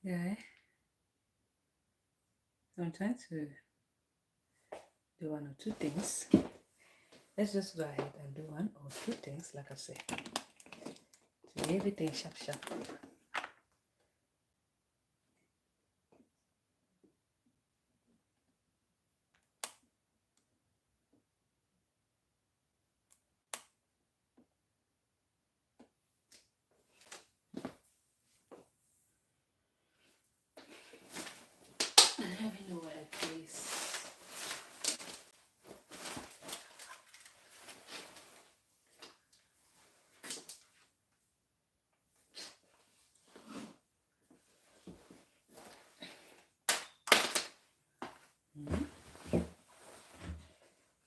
Yeah, I'm trying to do one or two things. Let's just go ahead and do one or two things, like I said. So everything sharp. And having no other place.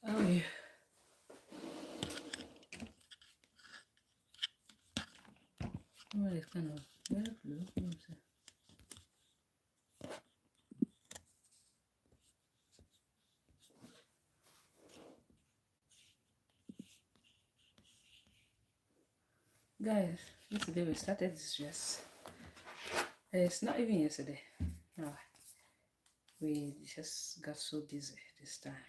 Oh yeah. Well, it's kind of very blue. Guys, yesterday we started this dress. It's not even yesterday. No, we just got so busy this time.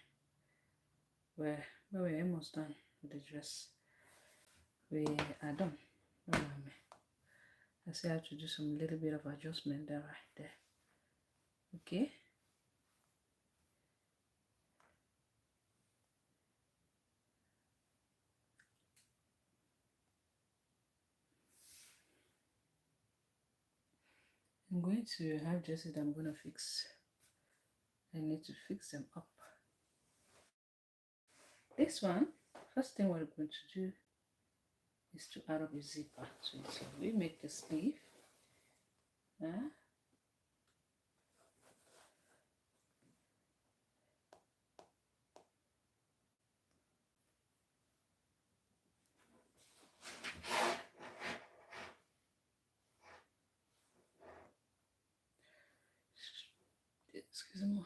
We're almost done with the dress. We are done. I still have to do some little bit of adjustment there, right there. Okay. I'm going to have dresses that I'm going to fix. I need to fix them up. This one, first thing we're going to do is to add up a zipper to it. So we make the sleeve. Excuse me.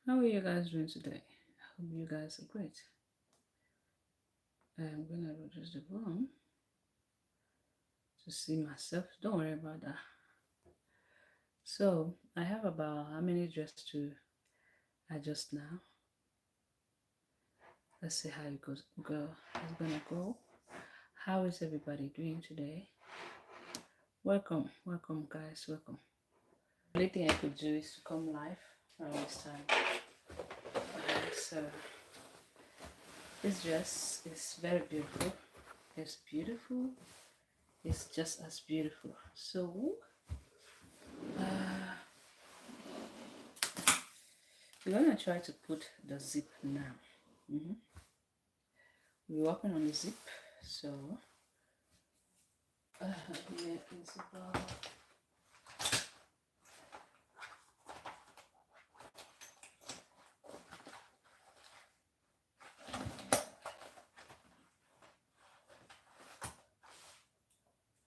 How are you guys doing today? I hope you guys are great. I'm gonna reduce the volume to see myself. Don't worry about that. So I have about how many dresses to adjust now? Let's see how it goes. It's gonna go. How is everybody doing today? Welcome guys, welcome. The only thing I could do is to come live around this time. So this dress is very beautiful. It's beautiful. It's just as beautiful. So we're gonna try to put the zip now. We're working on the zip. So here is about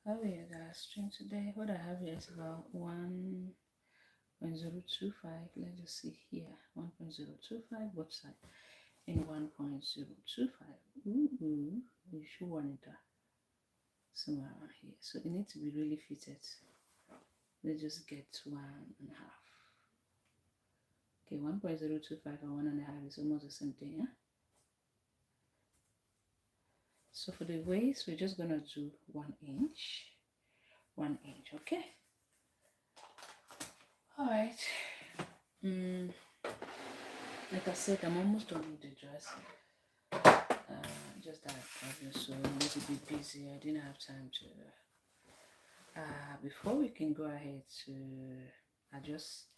how are you guys stream today? What I have here is about 1.025. Let's just see here. 1.025 both sides and 1.025. You should want it somewhere around here. So it needs to be really fitted. Let's just get 1.5. Okay, 1.025 and 1.5 is almost the same thing, yeah? So for the waist, we're just gonna do 1 inch. 1 inch, okay? Alright. Like I said, I'm almost done with the dress. Just that I was so a little bit busy. I didn't have time to before we can go ahead to adjust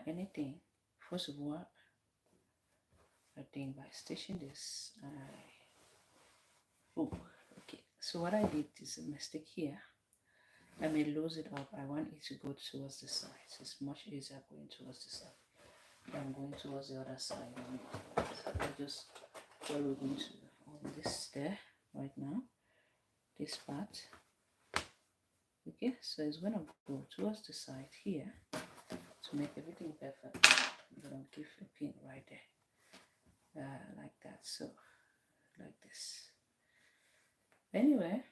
anything, first of all, I think by stitching this okay, so what I did is a mistake here. I may lose it up. I want it to go towards the side. It's much easier going towards the side than going towards the other side. So I just what we're going to on this there right now, this part. Okay, so it's gonna go towards the side here to make everything perfect. I'm gonna give a pin right there, like that. So like this. Anyway,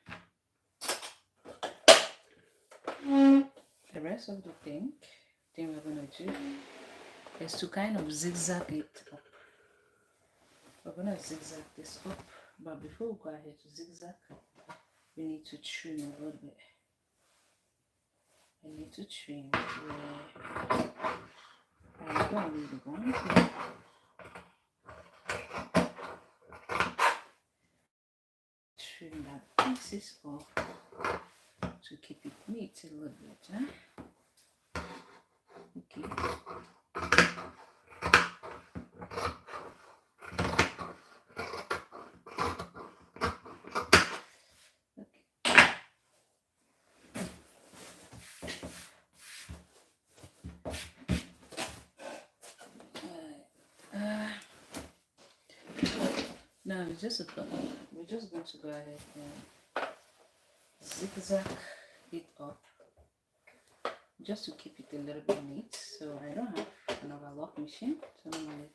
rest of the thing we're going to do is to kind of zigzag it up. We're going to zigzag this up, but before we go ahead to zigzag, we need to trim a little bit. I need to trim where I don't really want to. Trim that pieces off to keep it neat a little bit. Huh? Okay. Now we're just going to go ahead and zigzag it up just to keep it a little bit neat. So I don't have an overlock machine, so normally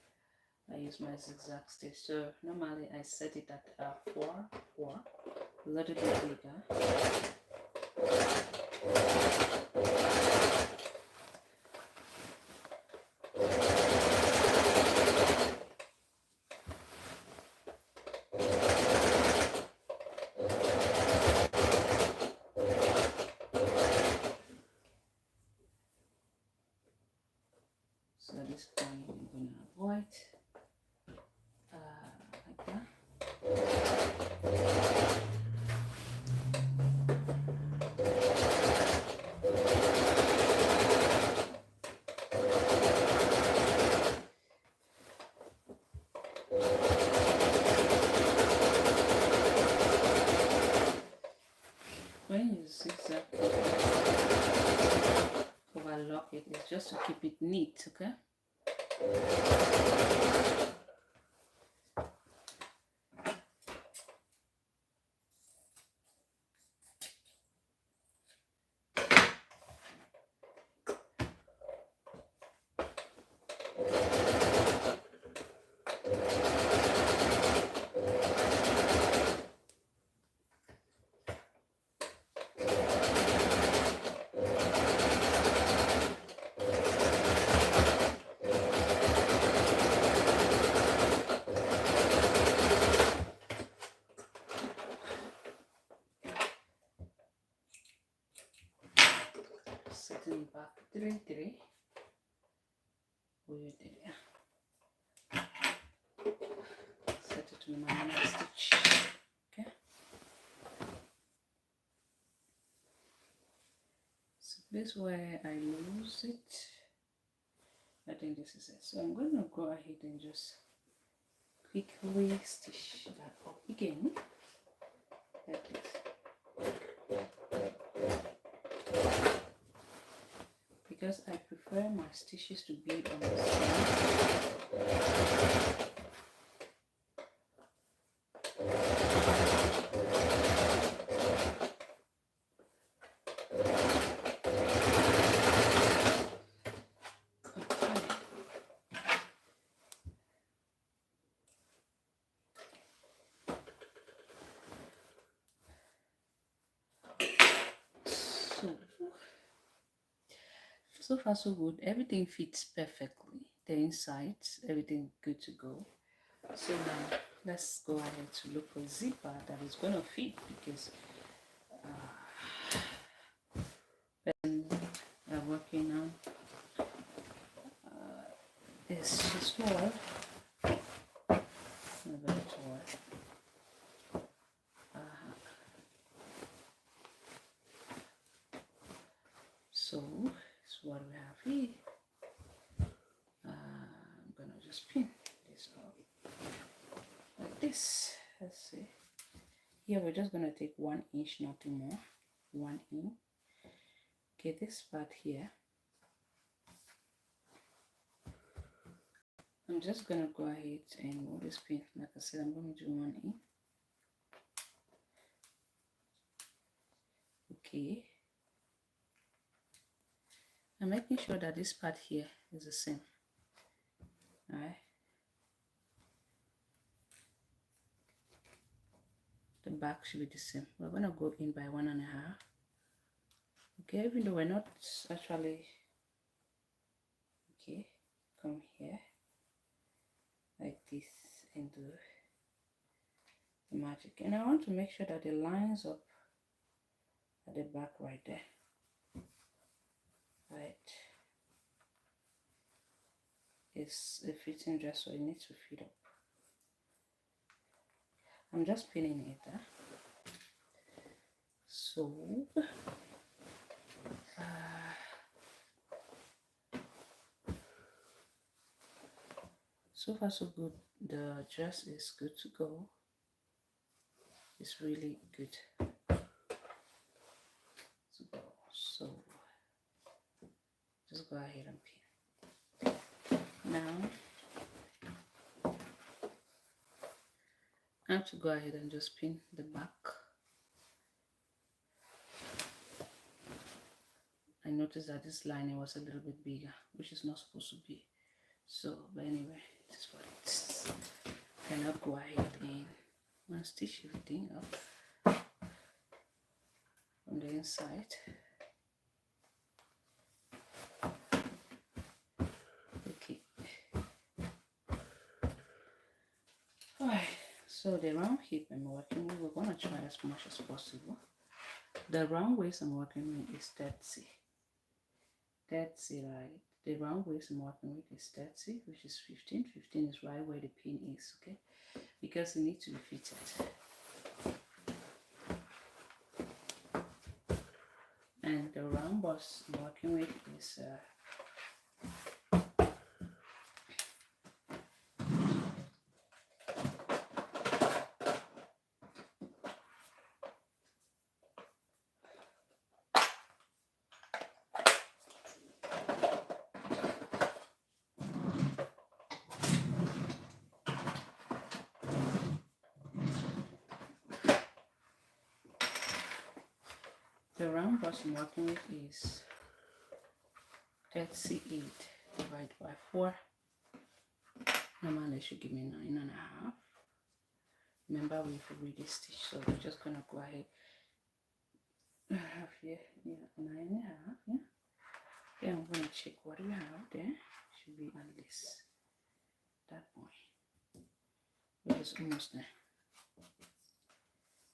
I use my zigzag stitch. So normally I set it at 4, a little bit bigger. So this point I'm going to avoid like that. When you zigzag overlock it, it's just to keep it neat, okay? Setting back 3 with it. Set it to my next stitch. Okay. So this way I lose it. I think this is it. So I'm going to go ahead and just quickly stitch that up again, like this. Because I prefer my stitches to be on the side. So far so good. Everything fits perfectly. The insides, everything good to go. So now let's go ahead to look for a zipper that is going to fit, because when I'm working on this tool, so it's what we have here. I'm gonna just pin this up like this. Let's see. Here we're just gonna take 1 inch, nothing more. 1 inch. Okay, this part here, I'm just gonna go ahead and move this pin. Like I said, I'm gonna do 1 inch. Okay. I'm making sure that this part here is the same. Alright. The back should be the same. We're gonna go in by 1.5. Okay, even though we're not actually, okay, come here like this and do the magic. And I want to make sure that the lines up at the back right there, right, is a fitting dress, so it needs to fit up. I'm just pinning it, so so far so good. The dress is good to go. It's really good to go. So just go ahead and pin. Now I have to go ahead and just pin the back. I noticed that this lining was a little bit bigger, which is not supposed to be. So, but anyway, this is what it is. Then I'll go ahead and stitch everything up on the inside. Okay. Alright, so the round hip I'm working with, we're gonna try as much as possible. The round waist I'm working with is 30. 30, right? The round waist I'm working with is 30, which is 15. 15 is right where the pin is, okay? Because it needs to be fitted. And the round bust I'm working with is the round bust I'm working with is 38 divided by 4. Normally it should give me 9.5. Remember, we've already stitched, so we're just gonna go ahead. Have here, yeah, 9.5, yeah. Then I'm gonna check what we have there. Should be at least that point. We're just almost there.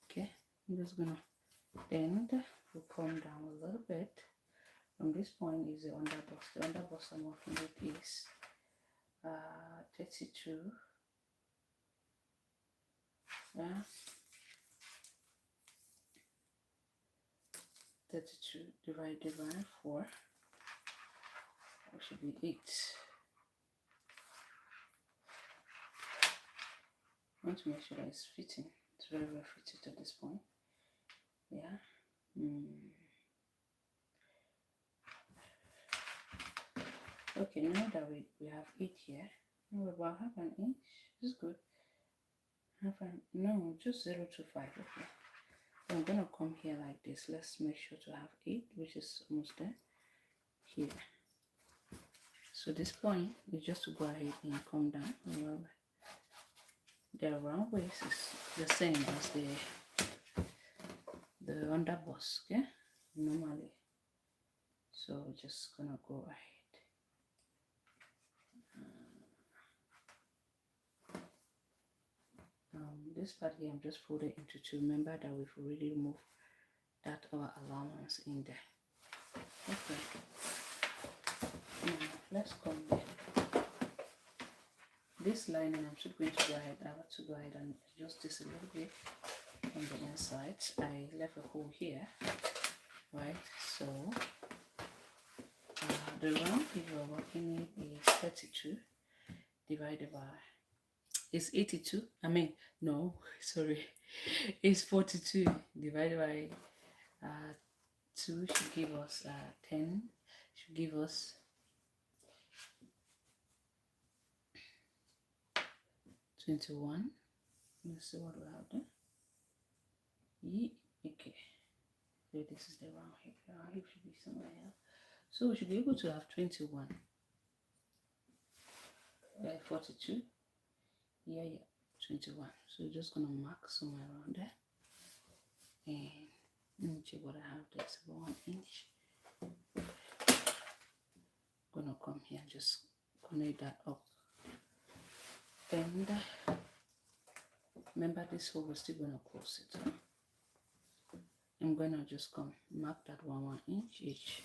Okay, I'm just gonna then we'll come down a little bit. From this point is the underbust. The underbust I'm working with is 32. Yeah. 32 divided by 4. That should be 8. I want to make sure that it's fitting. It's very well fitted at this point. Yeah. Okay, now that we have 8 here, we're about half an inch. This is good. Just 0.25. Okay. So I'm gonna come here like this. Let's make sure to have 8, which is almost there. Here. So this point is just to go ahead and come down. The round waist is the same as the underbust, okay? Normally. So we're just gonna go ahead. This part here I'm just folding into 2. Remember that we've already removed that our allowance in there. Okay. Now let's come there. This lining I'm just going to go ahead. I want to go ahead and adjust this a little bit on the inside. I left a hole here, right? So the round figure we're working with is 32 divided by, it's 82. I mean, no, sorry, it's 42 divided by 2 should give us 10. Should give us 21. Let's see what we have there. Okay. So this is the round hip. The round hip should be somewhere else. So we should be able to have 21. 42. Yeah, 21. So we're just gonna mark somewhere around there. And let me check what I have there. It's about 1 inch. Gonna come here, just connect that up, and remember this hole, we're still gonna close it. Huh? I'm gonna just come mark that 1 inch each,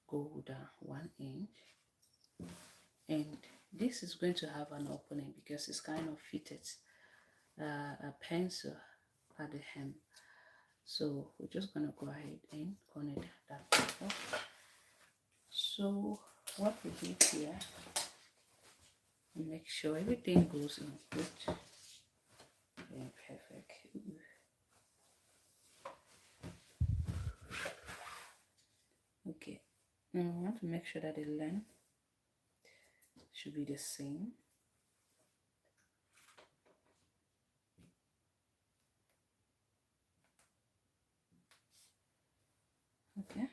go down 1 inch, and this is going to have an opening because it's kind of fitted a pencil at the hem. So we're just gonna go ahead and connect that up. So what we did here, make sure everything goes in good. Yeah, perfect. Okay, now I want to make sure that the length should be the same. Okay,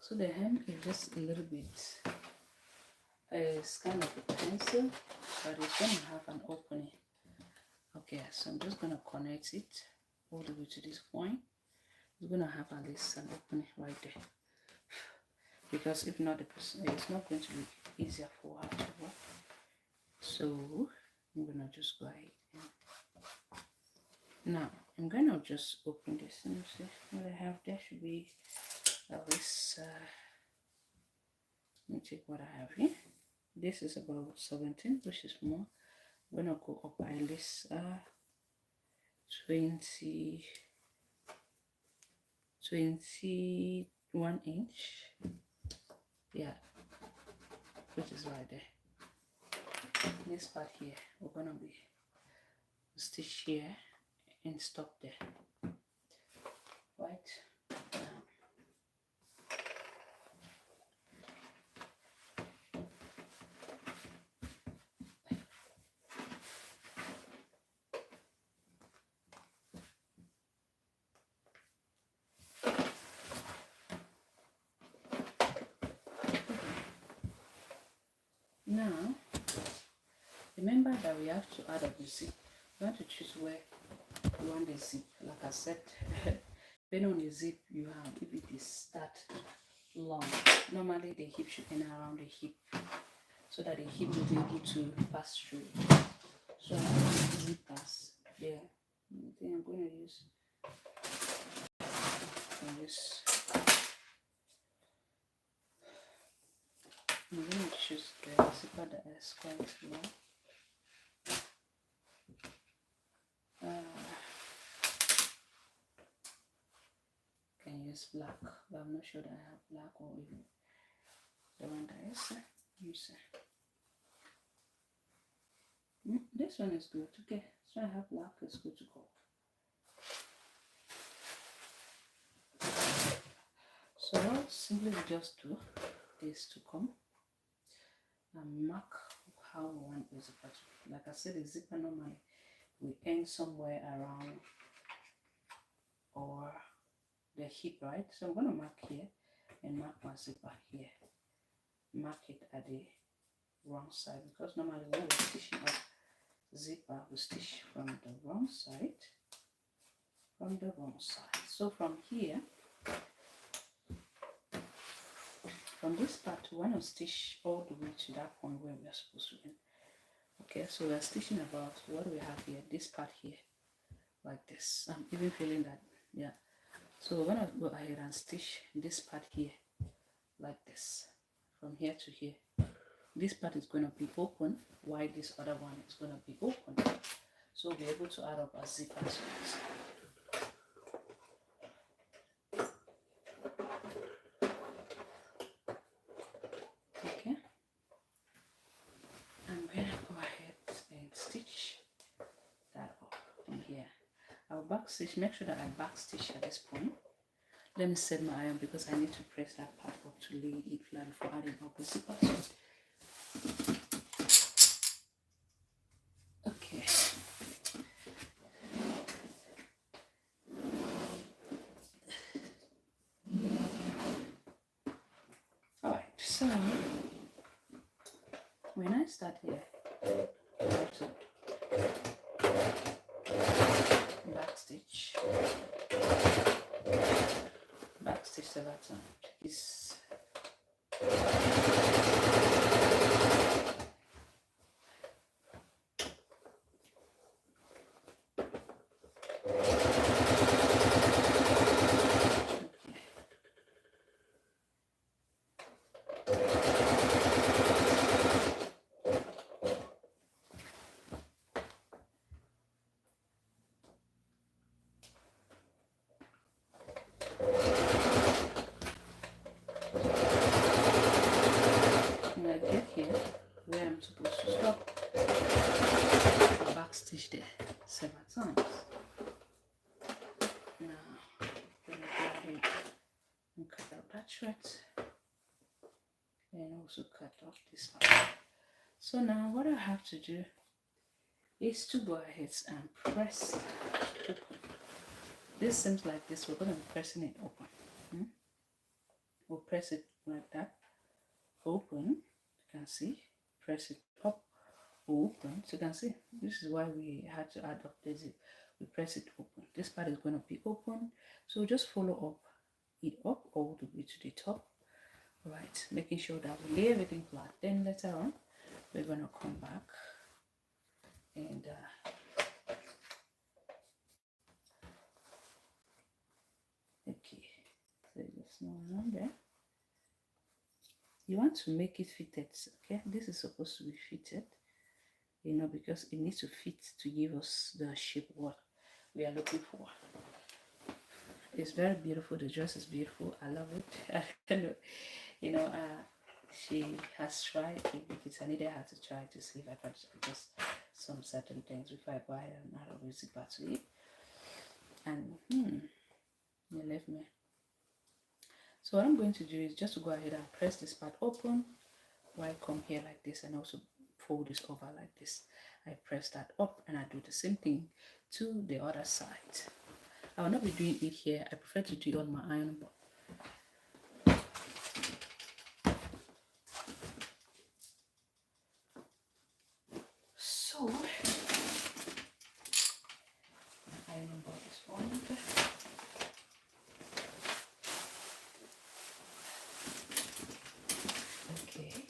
so the hem is just a little bit, it's kind of a pencil, but it's going to have an opening. Okay, so I'm just going to connect it all the way to this point. It's going to have at least an opening right there, because if not, it's not going to be easier for her to work. So I'm going to just go ahead and now I'm going to just open this and see what I have. There should be at least, let me check what I have here. This is about 17, which is more. I'm going to go up at least 21 inch. Yeah, which is right there. This part here, we're going to be stitch here and stop there. Right. Now, remember that we have to add up the zip. You want to choose where you want the zip. Like I said, depending on the zip you have, if it is that long, normally the hip should end around the hip, so that the hip will be able to pass through. So I have to zip pass there. I think I'm going to use this. I'm going to choose the zipper that is quite long. Can use black, but I'm not sure that I have black or even the one that is use. This one is good. Okay, so I have black, it's good to go. So I'll simply just do this to come and mark how we want the zipper to. Like I said, the zipper normally will end somewhere around or the hip, right? So I'm going to mark here and mark my zipper here. Mark it at the wrong side, because normally when we're stitching up zipper, we stitch from the wrong side. So from here, from this part, we want to stitch all the way to that point where we are supposed to end. Okay, so we are stitching about what we have here, this part here, like this. I'm even feeling that, yeah. So we're gonna go ahead and stitch this part here, like this, from here to here. This part is going to be open, while this other one is going to be open. So we'll be able to add up a zip as well. Okay, I'm going to go ahead and stitch that up from here. I'll back stitch, make sure that I back stitch at this point. Let me set my iron because I need to press that part up to lay it flat before adding up the zipper. Okay. Alright, so when I start here, back stitch. several times. It's when I get here where I'm supposed to stop, I backstitch there several times. Now I'm gonna go ahead and cut out that thread and also cut off this part. So now what I have to do is to go ahead and press open. This seems like this, we're going to be pressing it open. We'll press it like that, open, you can see, press it up, open, so you can see, this is why we had to add up this. We press it open. This part is going to be open, so just follow up it up all the way to the top, right, making sure that we lay everything flat. Then later on we're going to come back and okay, so just no around there. You want to make it fitted, okay? This is supposed to be fitted, you know, because it needs to fit to give us the shape what we are looking for. It's very beautiful. The dress is beautiful. I love it. You know, she has tried it because Anita had to try to see if I could adjust some certain things before I buy it, and I don't really back to it. And you left me. So what I'm going to do is just to go ahead and press this part open while I come here like this and also fold this over like this. I press that up and I do the same thing to the other side. I will not be doing it here. I prefer to do it on my iron board. So my iron board is formed. Okay.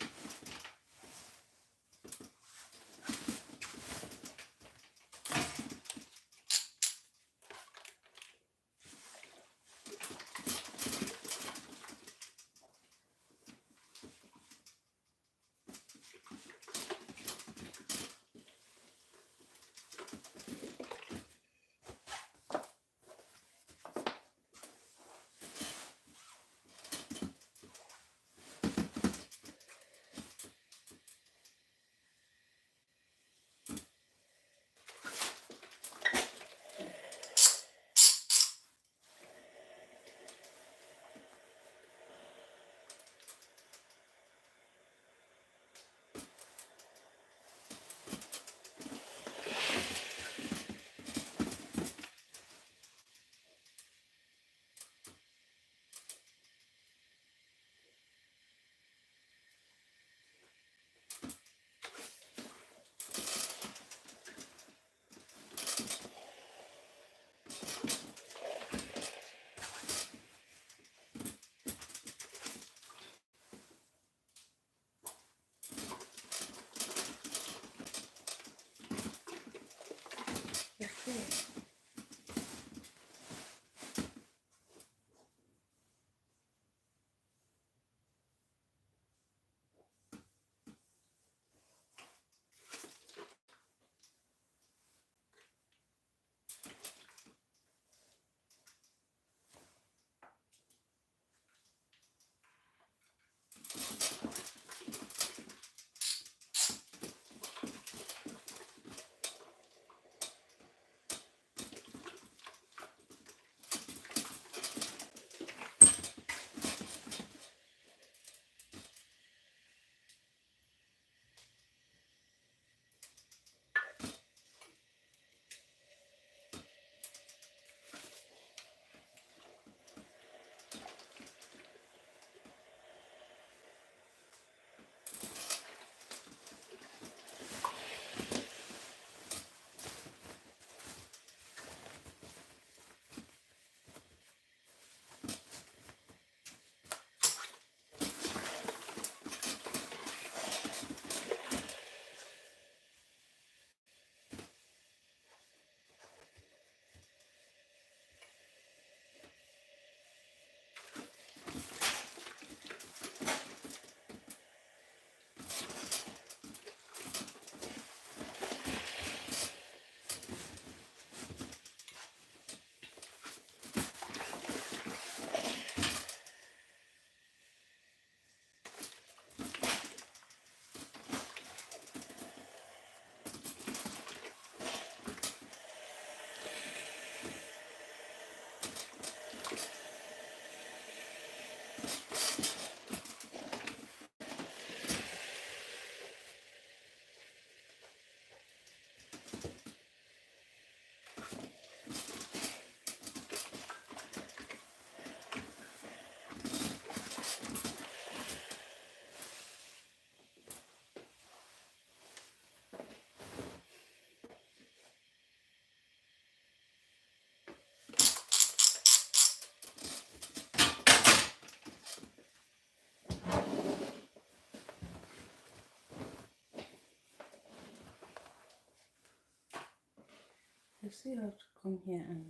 you see how to come here and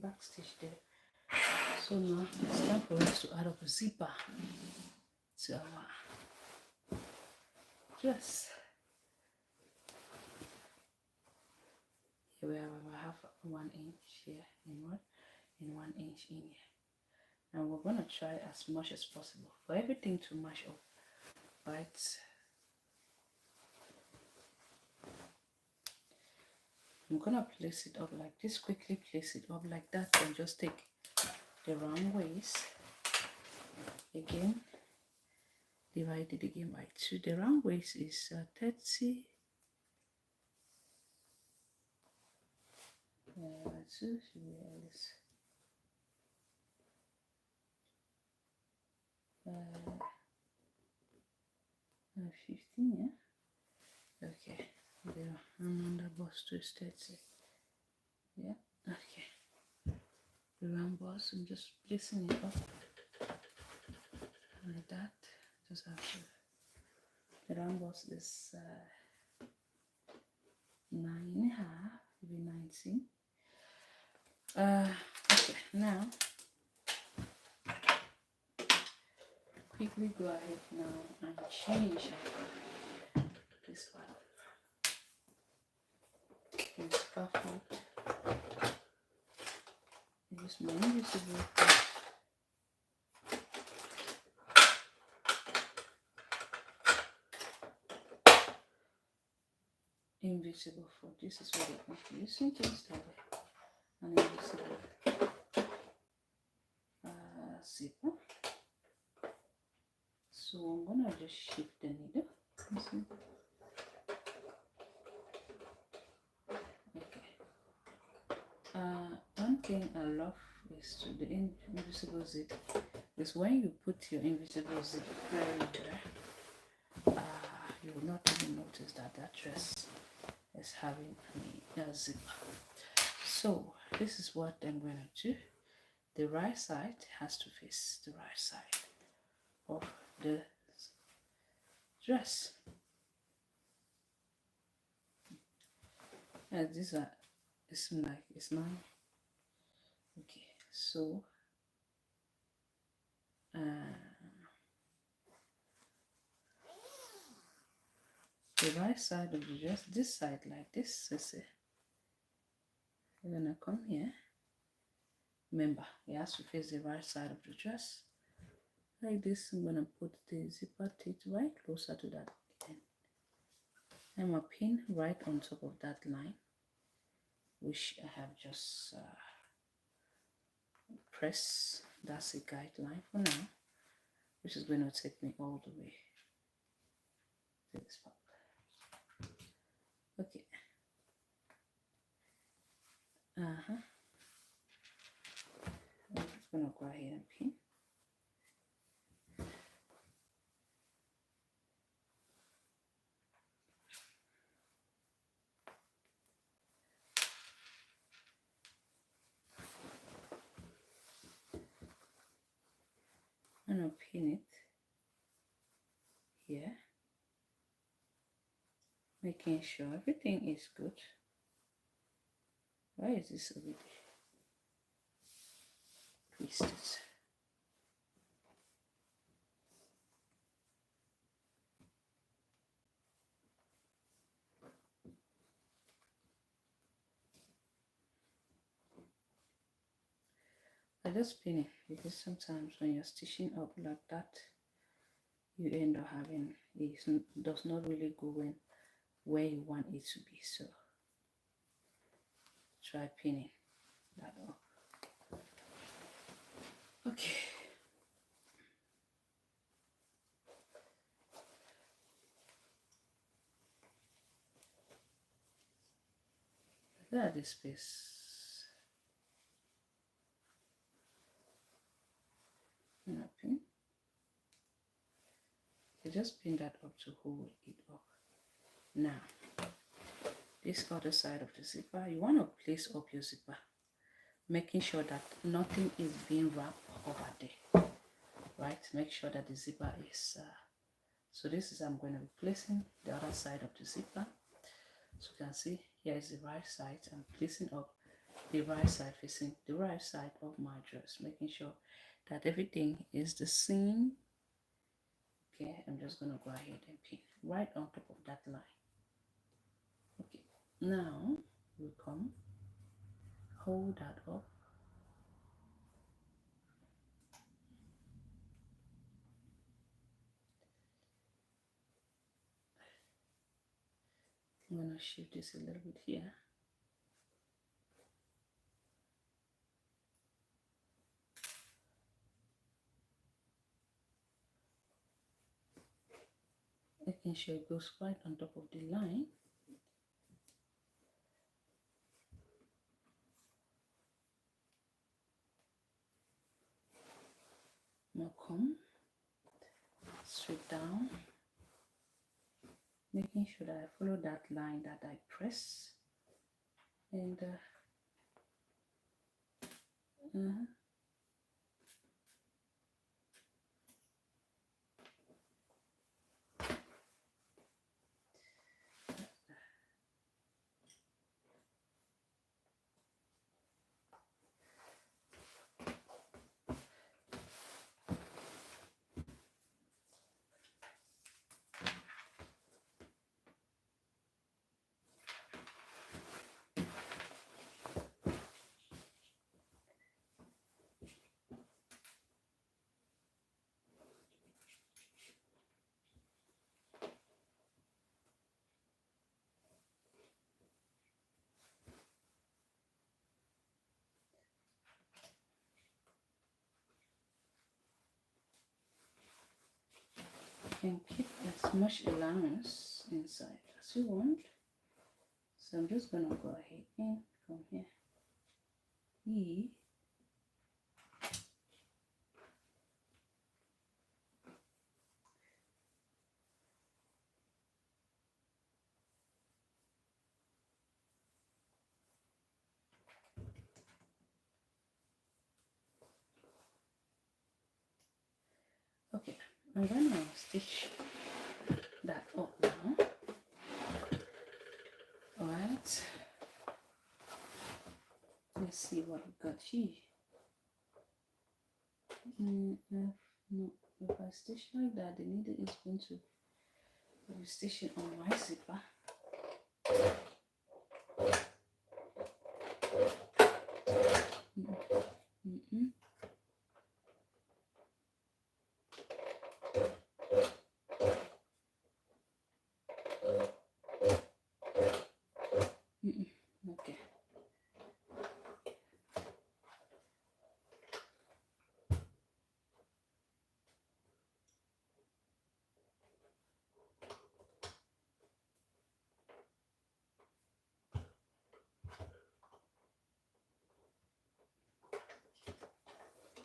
backstitch there. So now it's time for us to add up a zipper to our dress. Here we have half 1 inch here in 1 inch in here, and we're going to try as much as possible for everything to match up, right? I'm gonna place it up like this, quickly place it up like that, and just take the round waist again, divide it again by 2. The round waist is 30 2 should be at least 15, yeah. Okay, there and the bust to 30, yeah. Okay, the round bust, I'm just placing it up like that. Just have to, the round bust is 9.5, maybe 19. Okay, now quickly go ahead now and change this part. It's perfect. Use my invisible foot. This is what I'm using to start an invisible zipper. So I'm gonna just shift the needle. Okay. One thing I love is to the invisible zip is when you put your invisible zip very there, you will not even notice that that dress is having a zipper. So this is what I'm going to do. The right side has to face the right side of the dress. And these are, it's like it's 9. Okay, so the right side of the dress, this side like this, is it. We're gonna come here. Remember, it has to face the right side of the dress. Like this, I'm gonna put the zipper teeth right closer to that end. I'm a pin right on top of that line, which I have just pressed. That's a guideline for now, which is going to take me all the way to this part. Okay. I'm just gonna go ahead and pin. I'm gonna pin it here, making sure everything is good. Why is this over there? Twisted. I just pin it because sometimes when you're stitching up like that, you end up having it does not really go in where you want it to be. So try pinning that up. Okay. There this space. And I pin. You just pin that up to hold it up. Now, this other side of the zipper, you want to place up your zipper, making sure that nothing is being wrapped over there. Right? Make sure that the zipper is. So this is I'm going to be placing the other side of the zipper. So you can see here is the right side. I'm placing up the right side, facing the right side of my dress, making sure that everything is the same. Okay, I'm just gonna go ahead and pin right on top of that line. Okay, now we come, hold that up. I'm gonna shift this a little bit here. Making sure it goes right on top of the line. Now come straight down, making sure that I follow that line that I press, and can keep as much allowance inside as you want. So I'm just gonna go ahead and come here. Okay, I'm gonna stitch that up now. Alright, let's see what we got here. No, if I stitch like that, the needle is going to be stitching on my zipper. Okay.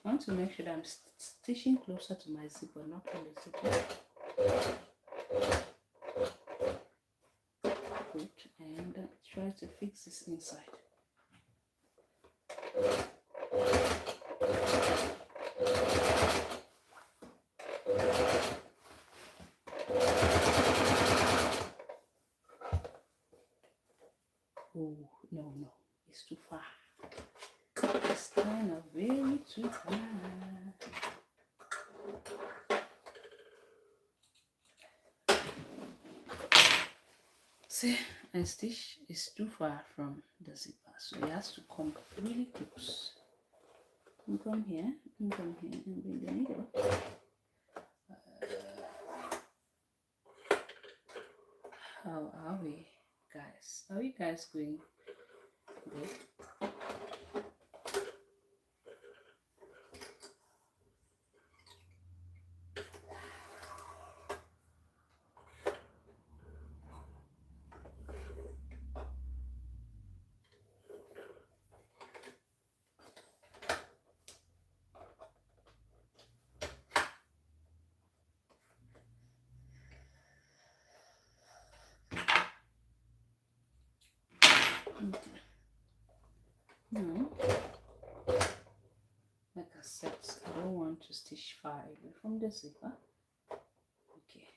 I want to make sure that I'm stitching closer to my zipper, not on the zipper. Good, and try to fix this inside. Oh, no, it's too far. It's kind of very too far. See, and stitch is too far from the zipper, so it has to come really close. And come here, and come here, and bring the needle. How are we, guys? Are you guys going good? Okay. Now, like I said, I don't want to stitch far away from the zipper. Okay.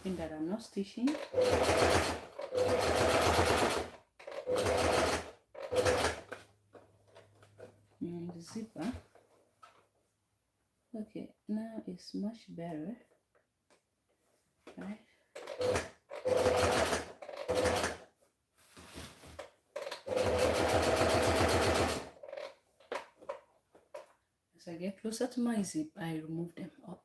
hoping that I'm not stitching. The zipper. Okay, now it's much better, right? As I get closer to my zip, I remove them up.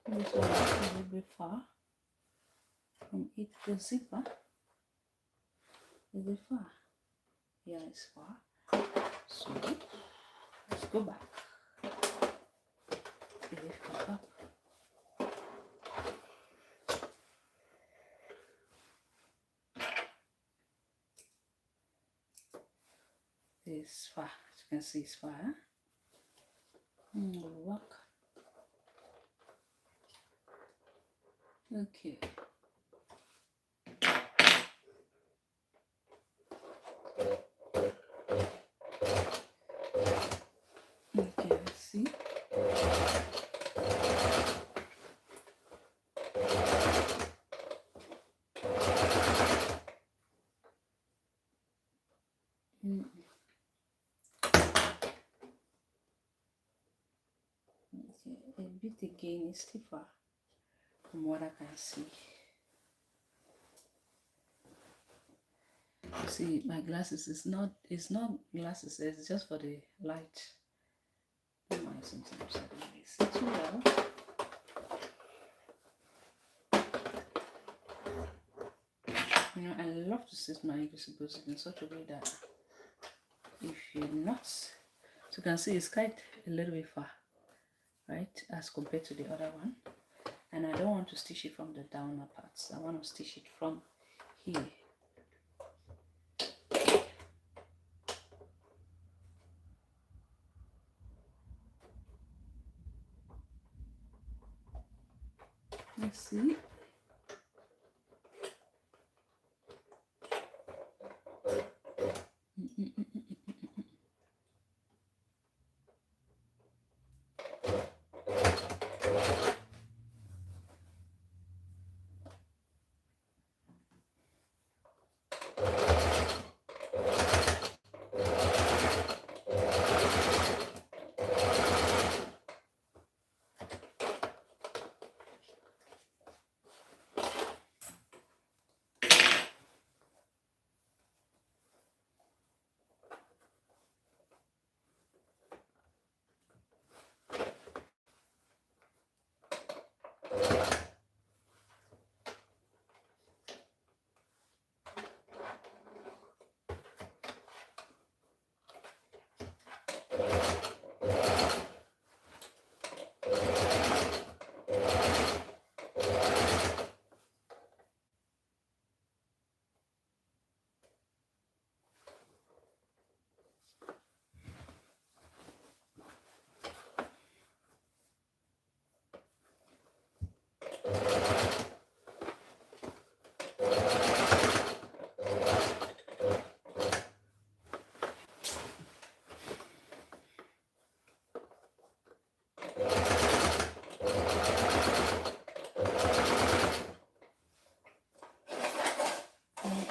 This one is a little bit far from it. The zipper is it far? Yeah, it's far. So let's go back. Lift it up. It's far. As you can see, it's far. We'll work. Okay. Okay, let's see. Okay, a bit again is still far from what I can see. You see, my glasses is not, it's not glasses, it's just for the light. Sometimes I don't really see too well. You know, I love to set my invisibles in such a way that if you're not, so you can see it's quite a little bit far, right, as compared to the other one. And I don't want to stitch it from the downer parts. I want to stitch it from here. Let's see.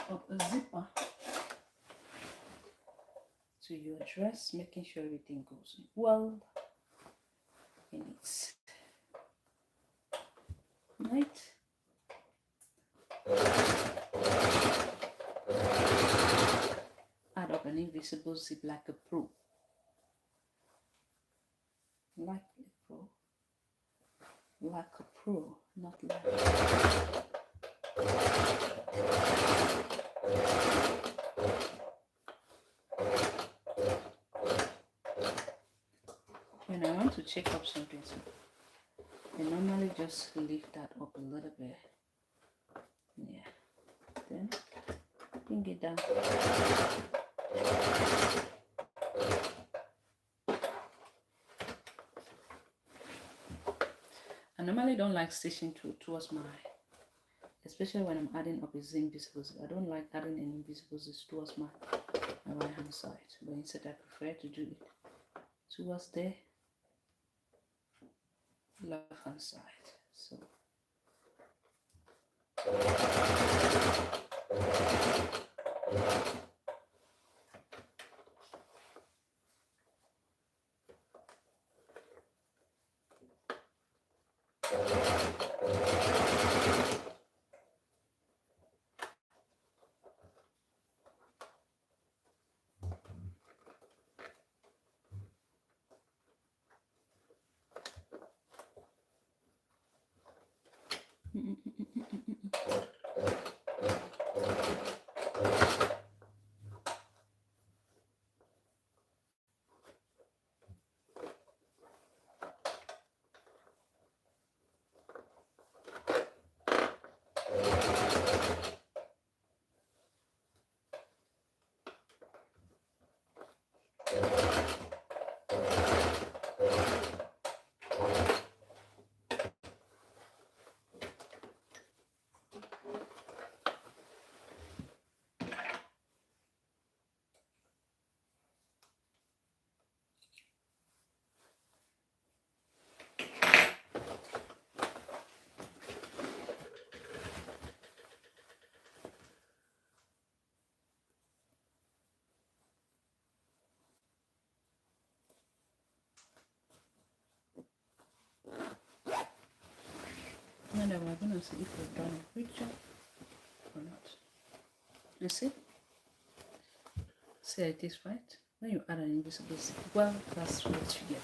Up a zipper to your dress, making sure everything goes well in its right. Add up an invisible zip like a pro. Like a pro. Like a pro, not like when I want to check up something, so I normally just lift that up a little bit. Yeah. Then bring it down. I normally don't like stitching towards my, especially when I'm adding up a invisible zip. I don't like adding an invisible zip towards my right hand side, but instead I prefer to do it towards the left hand side. So and then we're going to see if we've done a good job or not. You see? See how it is, right? When you add an invisible zip, well, that's what you get.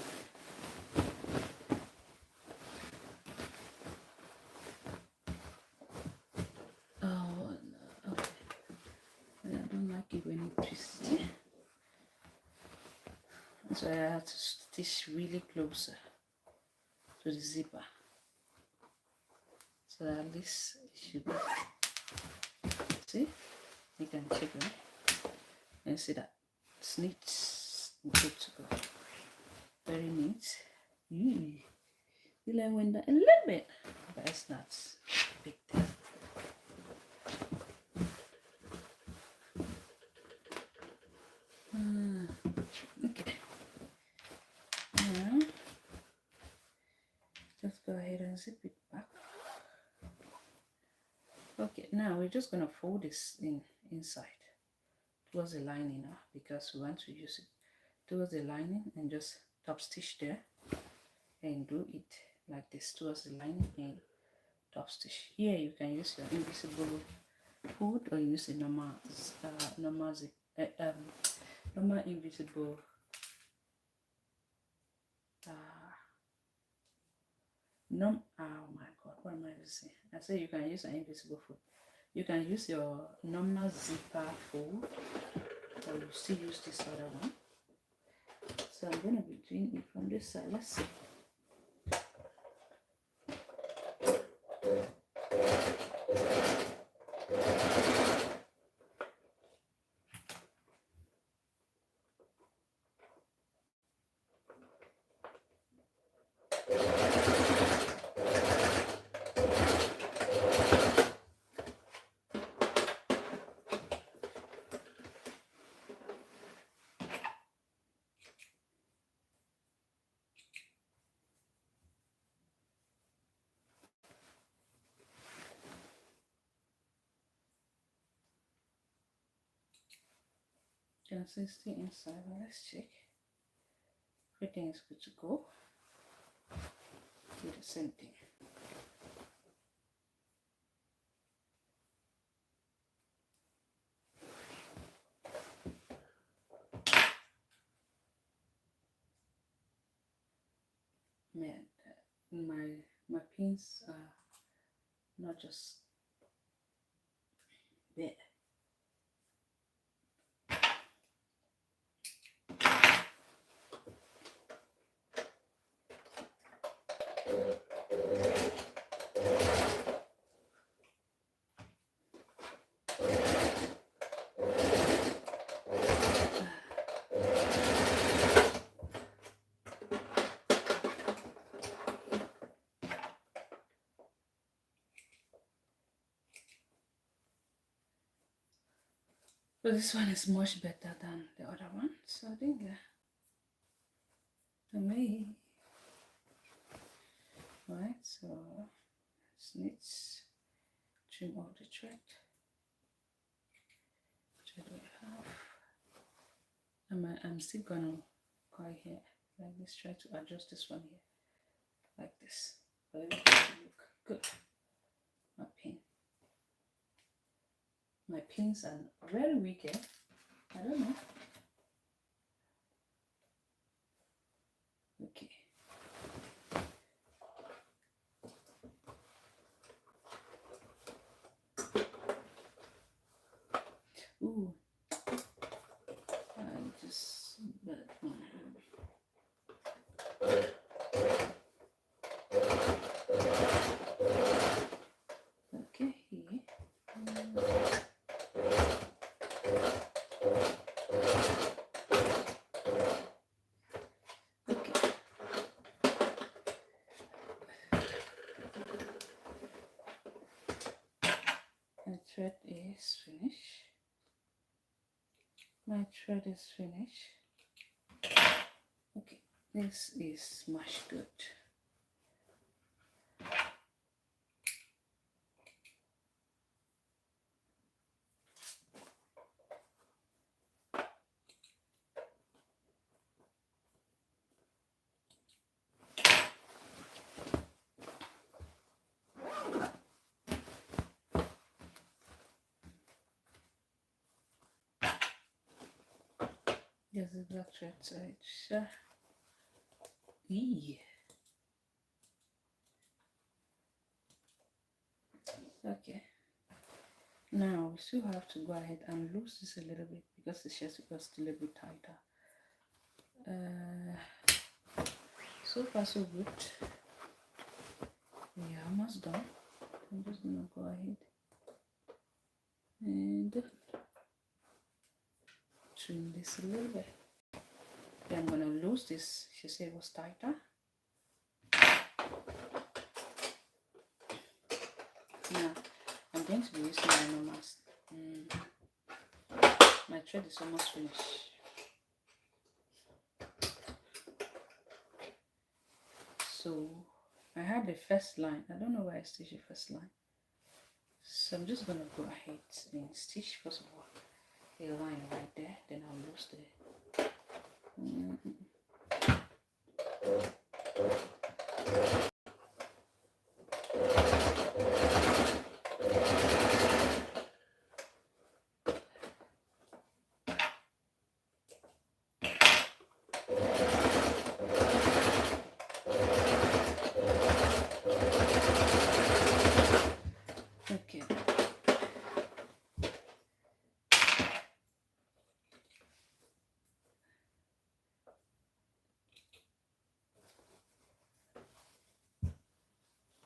Oh, no. Okay. I don't like it when it twists. So I have to stitch really closer to the zipper. So at least it should be. See? You can check them. And see that it's neat. Good to go. Very neat. You went down a little bit, but it's not. that's a big thing. Okay, now just go ahead and zip it back. Okay, now we're just going to fold this inside towards the lining now, because we want to use it towards the lining, and just top stitch there and do it like this towards the lining and top stitch. Here you can use your invisible hood or use a normal invisible oh my god, what am I using? I say you can use an invisible fold. You can use your normal zipper fold, or you still use this other one. So I'm going to be doing it from this side. Let's see. Consistency inside. Well, let's check. Everything is good to go. Do the same thing. Man, my pins are not just there. But this one is much better than the other one, so I think to me, right? So let's trim out the thread. Thread we have. I'm still gonna coil here like this. Try to adjust this one here like this, but it will look good. My pins are very weak. I don't know. Okay. Ooh. I just that one. Okay, here. My thread is finished. My thread is finished. Okay, this is much good. There's a black thread side. Okay. Now we still have to go ahead and loosen this a little bit because the chest was still a bit tighter. So far so good. We are almost done. I'm just gonna go ahead and trim this a little bit. Then I'm gonna lose this. She said it was tighter. Now I'm going to be using my normal. My thread is almost finished. So I had the first line. I don't know where I stitched the first line. So I'm just gonna go ahead and stitch first of all a line right there. Then I'll lose the. Okay.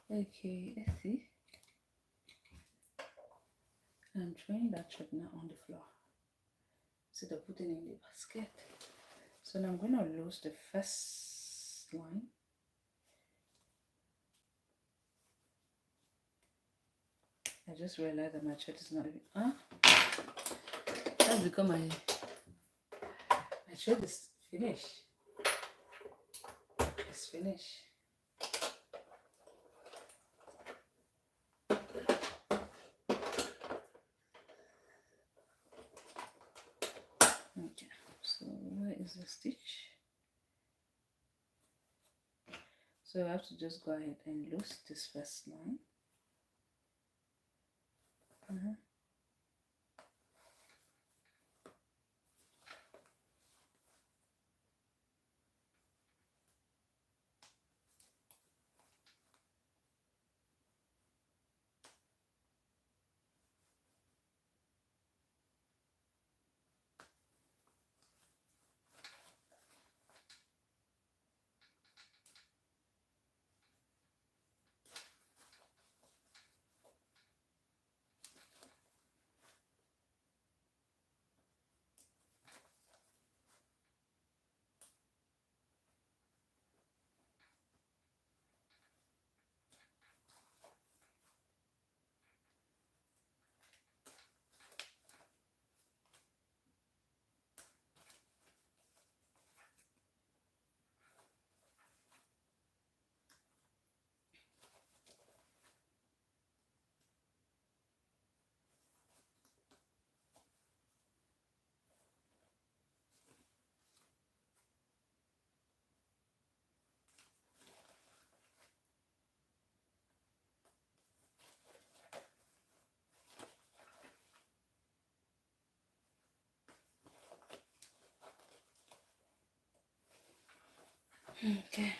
Okay, let's see. I'm trying that thread now on the floor instead of putting it in the basket. So now I'm going to lose the first line. I just realized that my thread is not even. That's because my thread is finished. It's finished. Okay, so where is the stitch? So I have to just go ahead and lose this first line. Okay.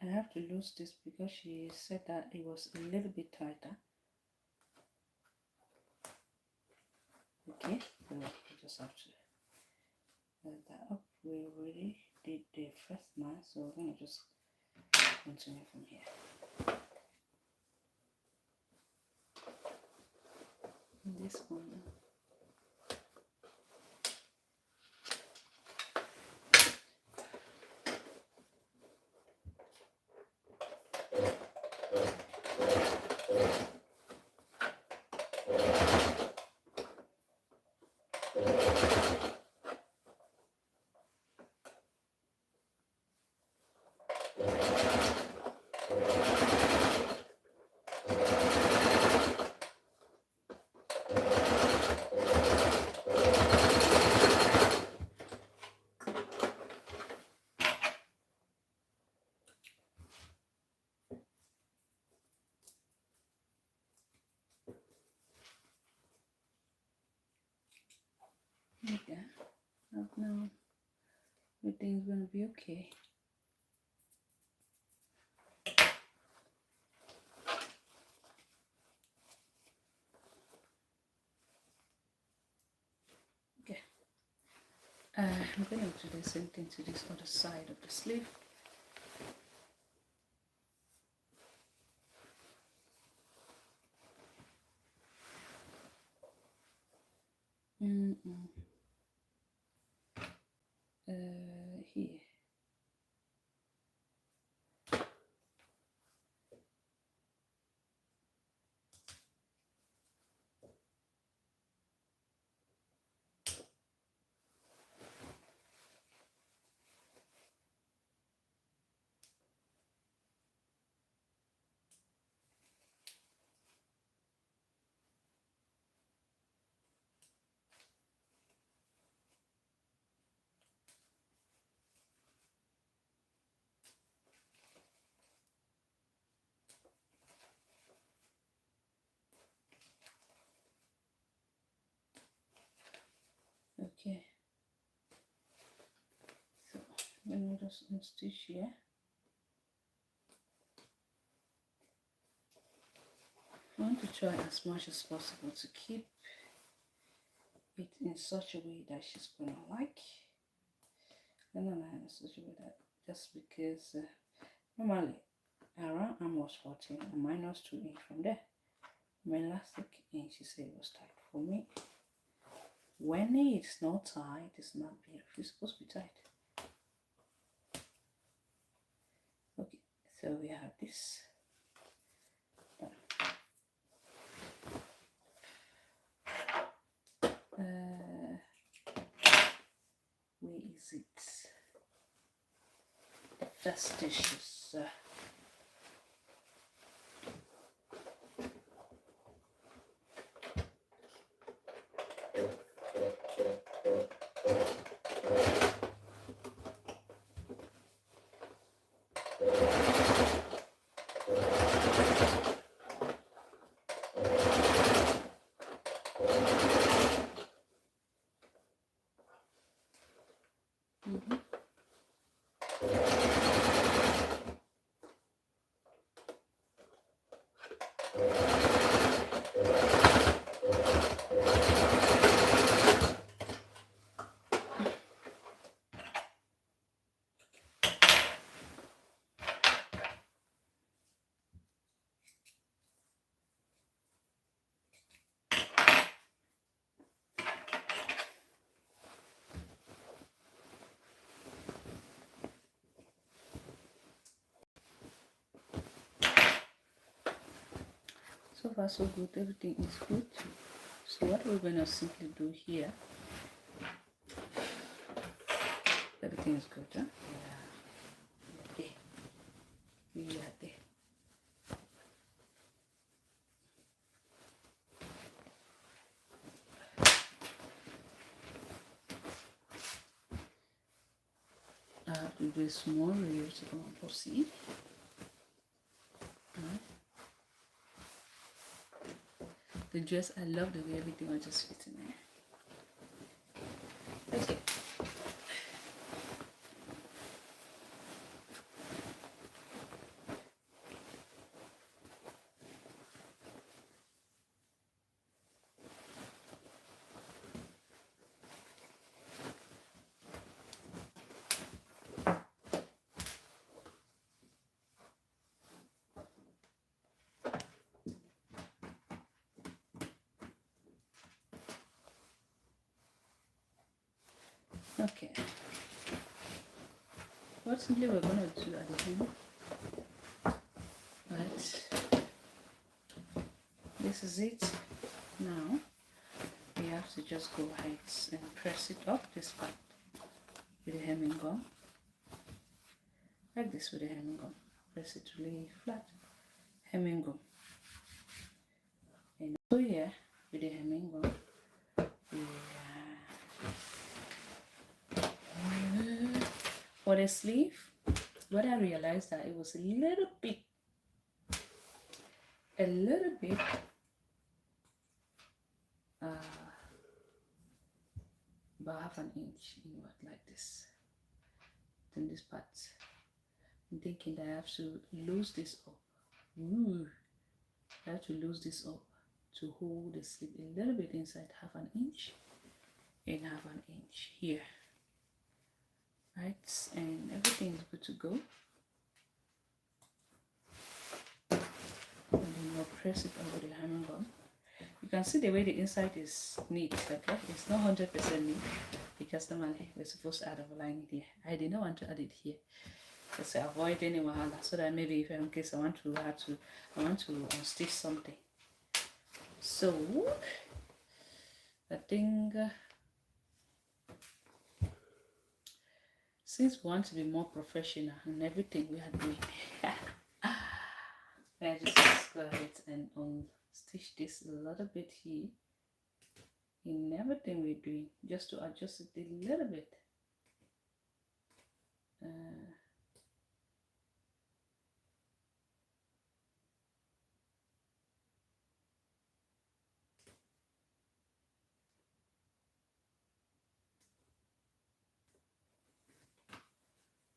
I have to lose this because she said that it was a little bit tighter. Okay, so we just have to let that up. We already did the first line, so we're gonna just continue from here. This one. Okay, now everything's gonna be okay. Okay, I'm gonna do the same thing to this other side of the sleeve. Here. me just stitch here. I want to try as much as possible to keep it in such a way that she's gonna like. And then in such a way that just because normally around arm was 14 and minus 2 inch from there. My elastic inch, she said it was tight for me. When it's not tight, it's not beautiful. It's supposed to be tight. Okay, so we have this. Where is it? The first dishes. So far so good, everything is good. So what we're going to simply do here, everything is good, huh? Yeah. We are there. I have to do a small reuse amount of seed. The dress, I love the way everything was just fitting there. Okay. Okay. What simply we're going to do at the end, right? This is it. Now we have to just go ahead and press it up this part with the hemming gum, like this with the hemming gum. Press it really flat, hemming gum, and so here with the hemming gum. For the sleeve, what I realized that it was a little bit about half an inch inward like this. Then this part, I'm thinking that I have to lose this up. I have to lose this up to hold the sleeve a little bit inside, half an inch and half an inch here. Right, and everything is good to go. And then we'll press it over the hemming gum. You can see the way the inside is neat. Okay, it's not 100% neat because normally we're supposed to add a lining here. I did not want to add it here just to avoid any wahala, so that maybe if in case I want to stitch something. So I think since we want to be more professional in everything we are doing, let's just go ahead and stitch this a little bit here in everything we're doing, just to adjust it a little bit.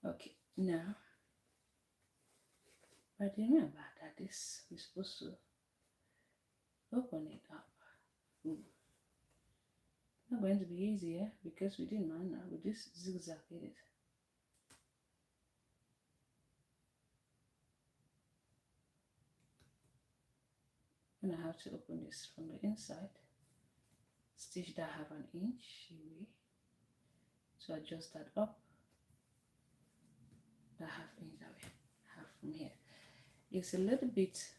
Okay, now, but remember that this is supposed to open it up. Not going to be easier because we didn't manual, we just zigzag it. And I have to open this from the inside, stitch that 1/2 inch away, so adjust that up, that 1/2 inch away, half from here. It's a little bit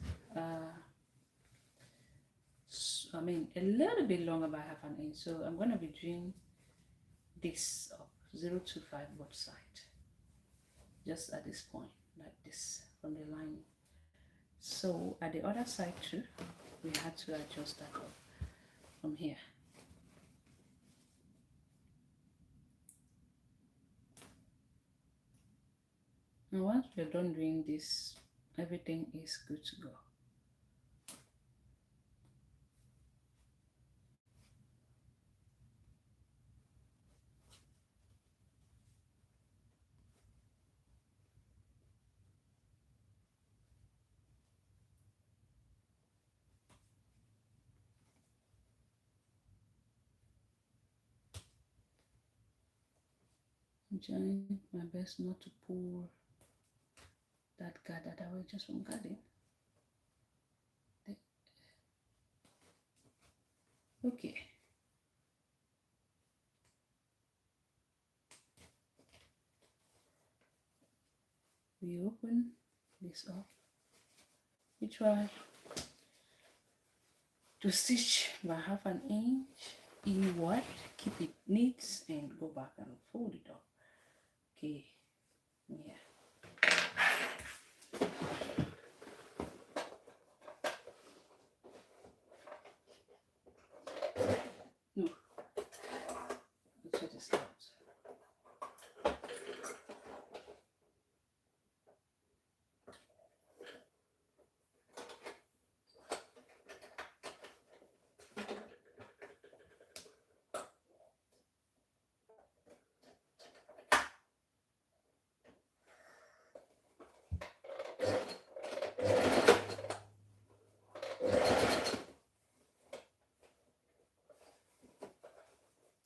a little bit longer by 1/2 inch, so I'm going to be doing this up 0.25 both sides, just at this point, like this, from the lining. So at the other side too, we had to adjust that up from here. And once we're done doing this, everything is good to go. I'm trying my best not to pull that gather away just from cutting. Okay. We open this up. We try to stitch by 1/2 inch inward, keep it neat, and go back and fold it up. Okay, yeah. No, let's try this out.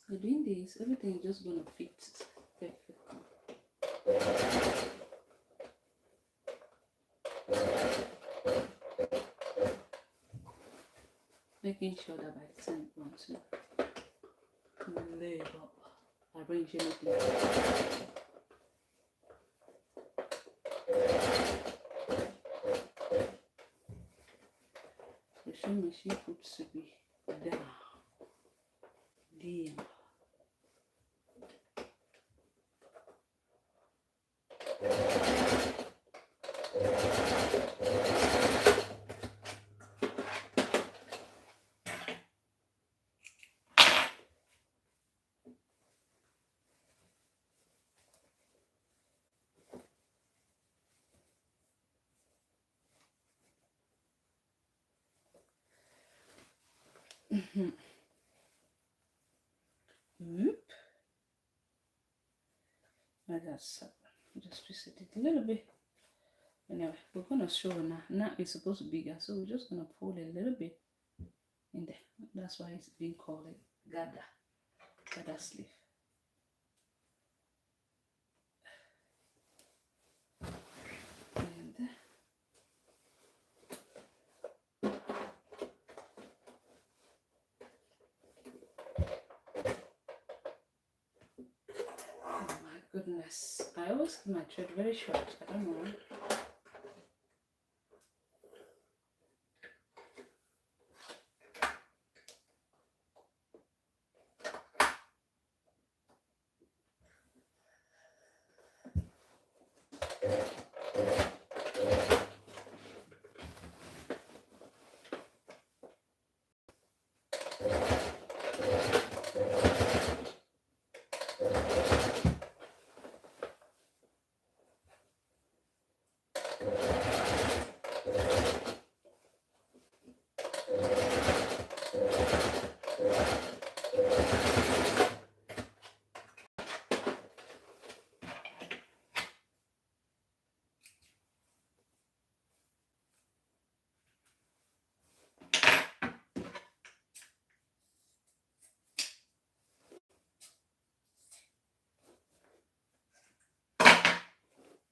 So doing this, everything is just gonna fit perfectly. Making sure that by the time you want to lay it up, arrange anything. The sewing machine puts to be down. Whoop. Like that. Just twist it a little bit. Anyway, we're gonna show now. Now it's supposed to be bigger, so we're just gonna pull a little bit in there. That's why it's being called a gather sleeve. And oh my goodness, I always keep my thread very short. I don't know why.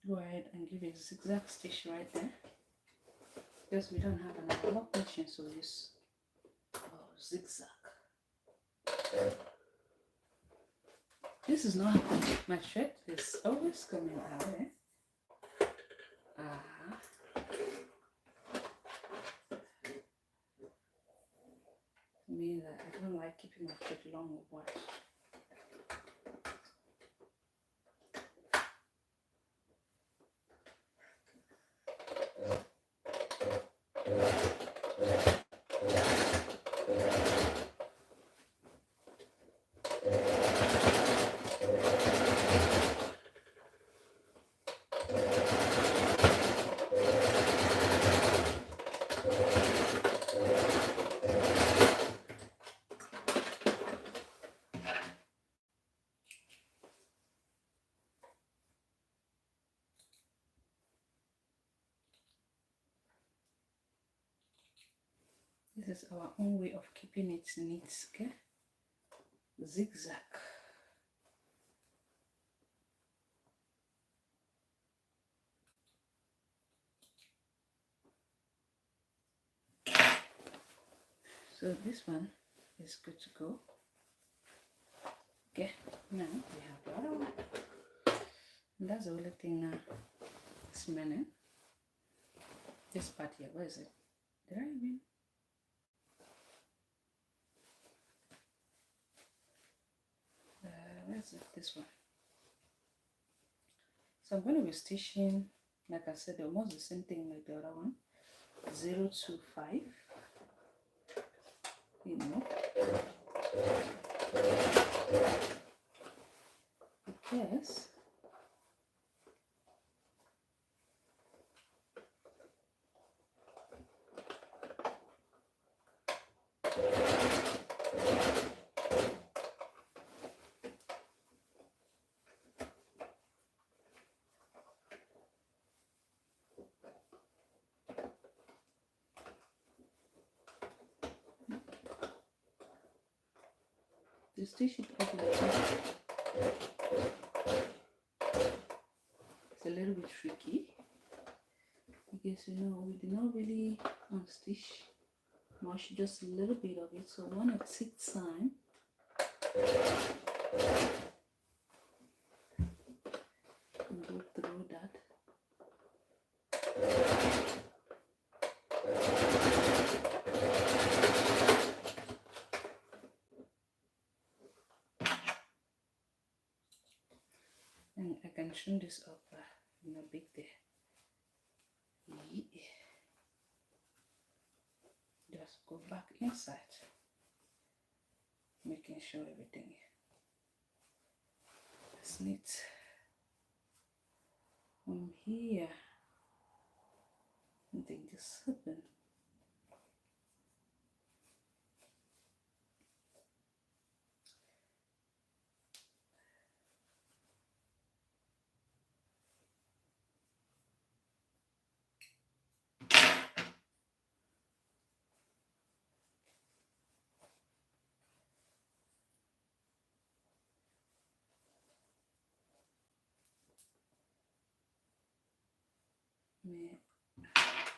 go ahead and give a zigzag stitch right there, because we don't have another lock machine, so use zigzag. This is not my thread is always coming out. Me that I don't like keeping my thread long or what. This is our own way of keeping it neat, okay? Zigzag. So this one is good to go. Okay, now we have the other one. And that's the only thing now. It's mending. This part here, where is it? Did I even? Where's it? This one. So I'm going to be stitching, like I said, almost the same thing like the other one. 0 to 5. You know. Because to stitch it up like this, it's a little bit tricky because we did not really unstitch much, just a little bit of it, so I want to take time and go through that. And I can trim this up in a bit there. Yeah. Just go back inside, making sure everything is neat. From here, I think this happened.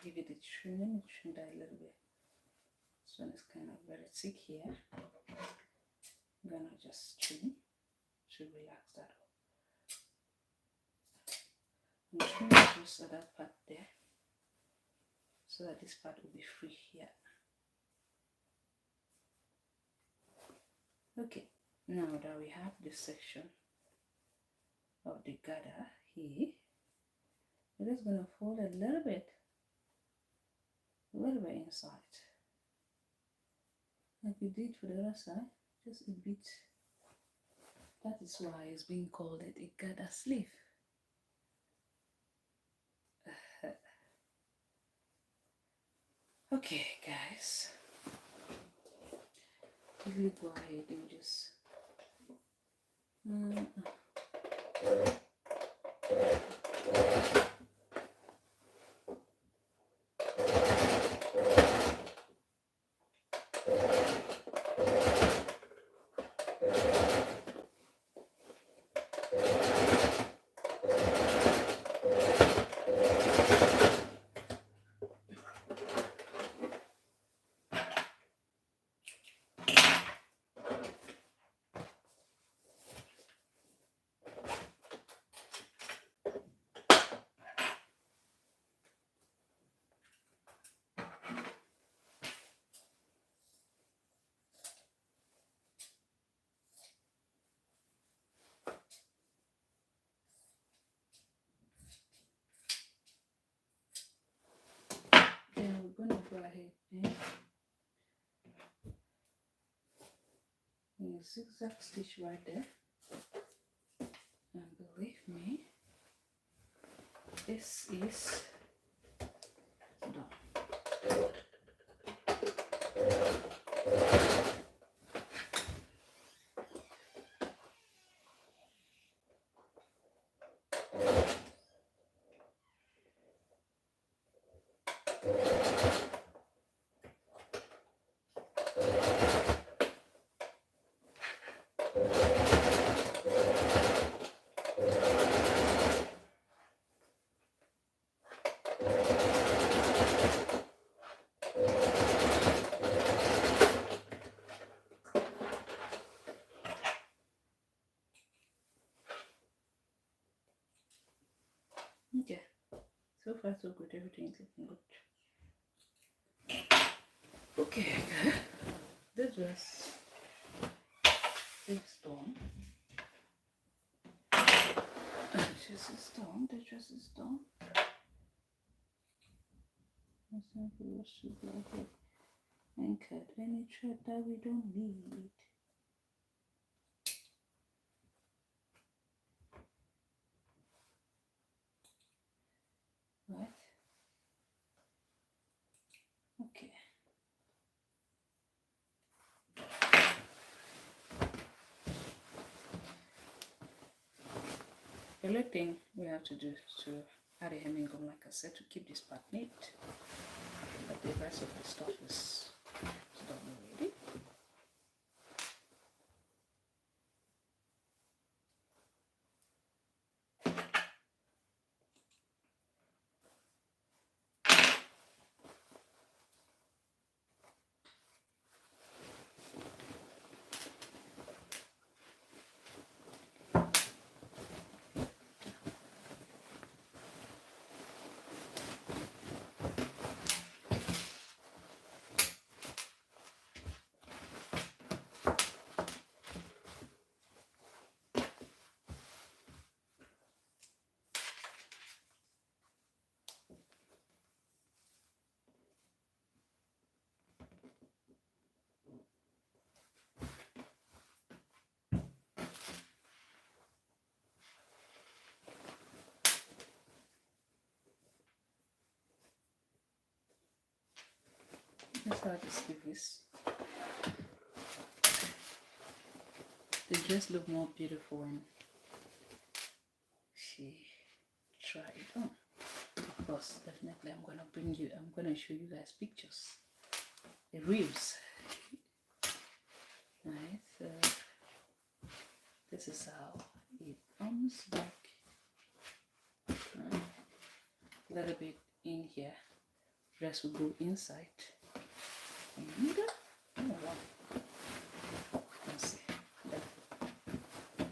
Give it a trim and trim that a little bit. This one is kind of very thick here. I'm gonna just trim to relax that up. I'm trimming just at that part there so that this part will be free here. Okay, now that we have this section of the gather here, we're just gonna fold a little bit inside, like we did for the other side, just a bit. That is why it's being called a gather sleeve. Okay, guys, really go ahead and just zigzag stitch right there, and believe me, this is done. Okay, so far so good, everything is looking good. Okay, this dress is done. This is done, the dress is done. And cut any thread that we don't need. Right? Okay. The only thing we have to do is to add a hemming gum, like I said, to keep this part neat. But the rest of the stuff is done already. That's how the sleeve is. They just look more beautiful when she try it on. Of course, definitely I'm gonna show you guys pictures. The reels. Right, so this is how it comes back. A little bit in here. Dress will go inside. And let's see.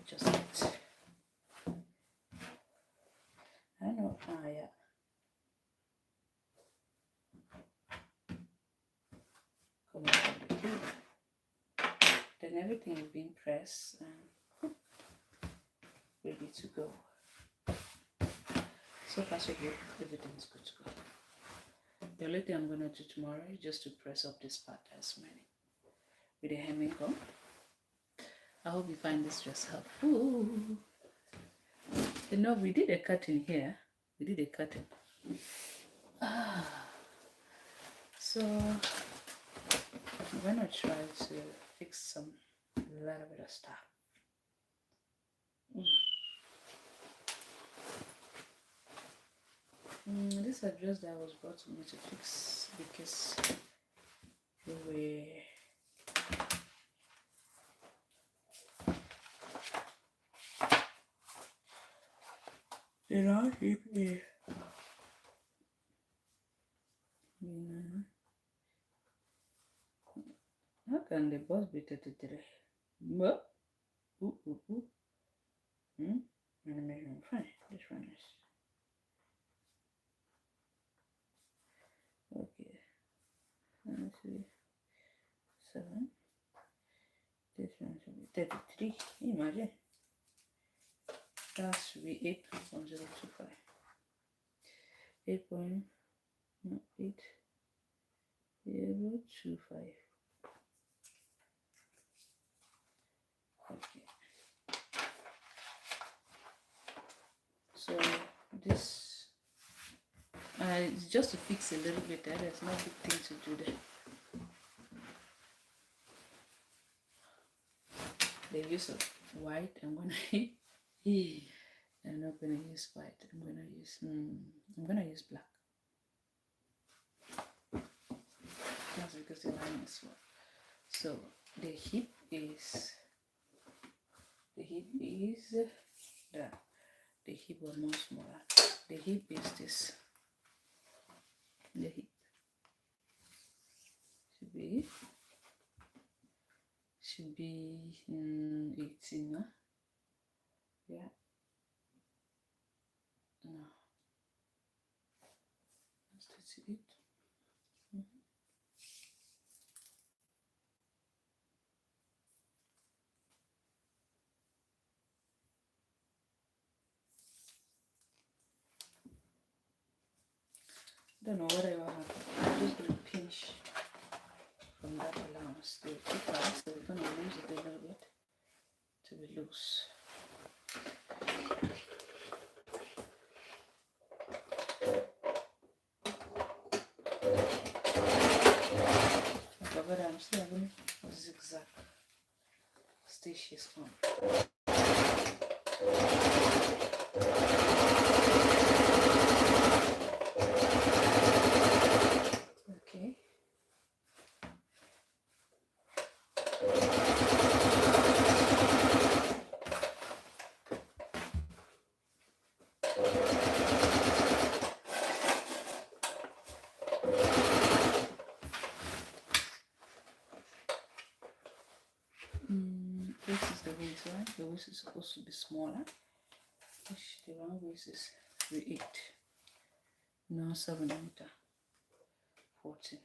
Just it. I know. Yeah. Come on. Then everything is being pressed and ready to go. So far so good. Everything is good to go. The only thing I'm gonna do tomorrow is just to press up this part as many with a hemming gum. I hope you find this dress helpful. You know, we did a cutting here. We did a cutting. So I'm gonna try to fix some little bit of stuff. This address that was brought to me to fix because we did not hit me. How can the boss be 33? What? Animation fine. This one is okay. Let's see. 7. This one should be 33. Imagine. That should be 8.025. 8.025. Okay. So this it's just to fix a little bit there. There's no big thing to do there. The use of white, I'm not gonna use white. I'm gonna use black. That's because the line is small. So the hip is the hip was more smaller. The hip is this. The hip should be 18, huh? Yeah. No. That's 38. I don't know whatever happened. I'm just going to pinch from that allowance. The thicker, so we're going to lose it a little bit to be loose. But I'm still going to zigzag stitches on. Okay. This is the waist, right? The waist is supposed to be smaller. The round waist is 3/8. No 7 meter. 14.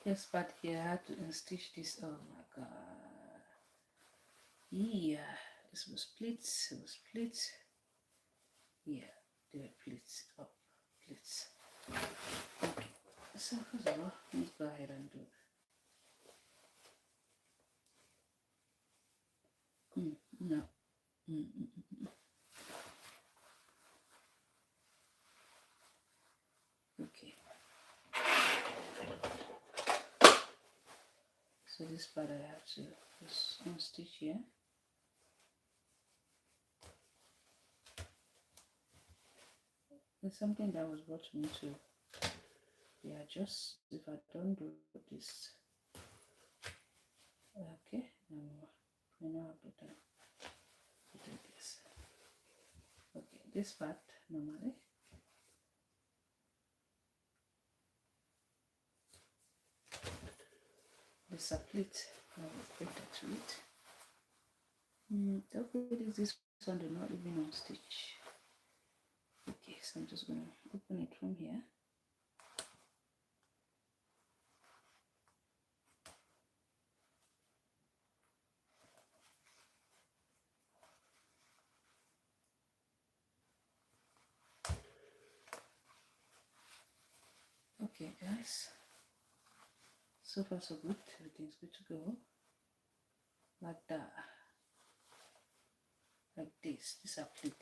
This part here, I had to stitch this. Oh my god. Yeah, this was pleats. It was pleats. Yeah, they were pleats. Up, pleats. Okay, so first of all, let's go ahead and do it. No. Okay. So this part I have to just unstitch here. It's something that was brought to me to readjust if I don't do this. Okay, we now have the time to do this. Okay, this part normally. This a pleat. I will put that to it. The upgrade is this one, do not even on stitch. Okay, so I'm just gonna open it from here. Okay, guys. So far so good. Everything's good to go. Like that. Like this. This is a pleat.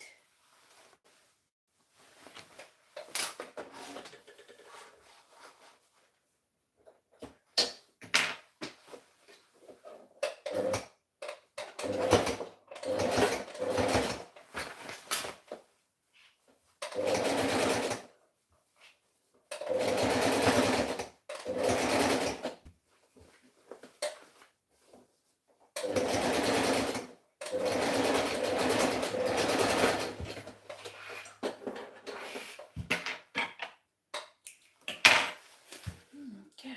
Okay.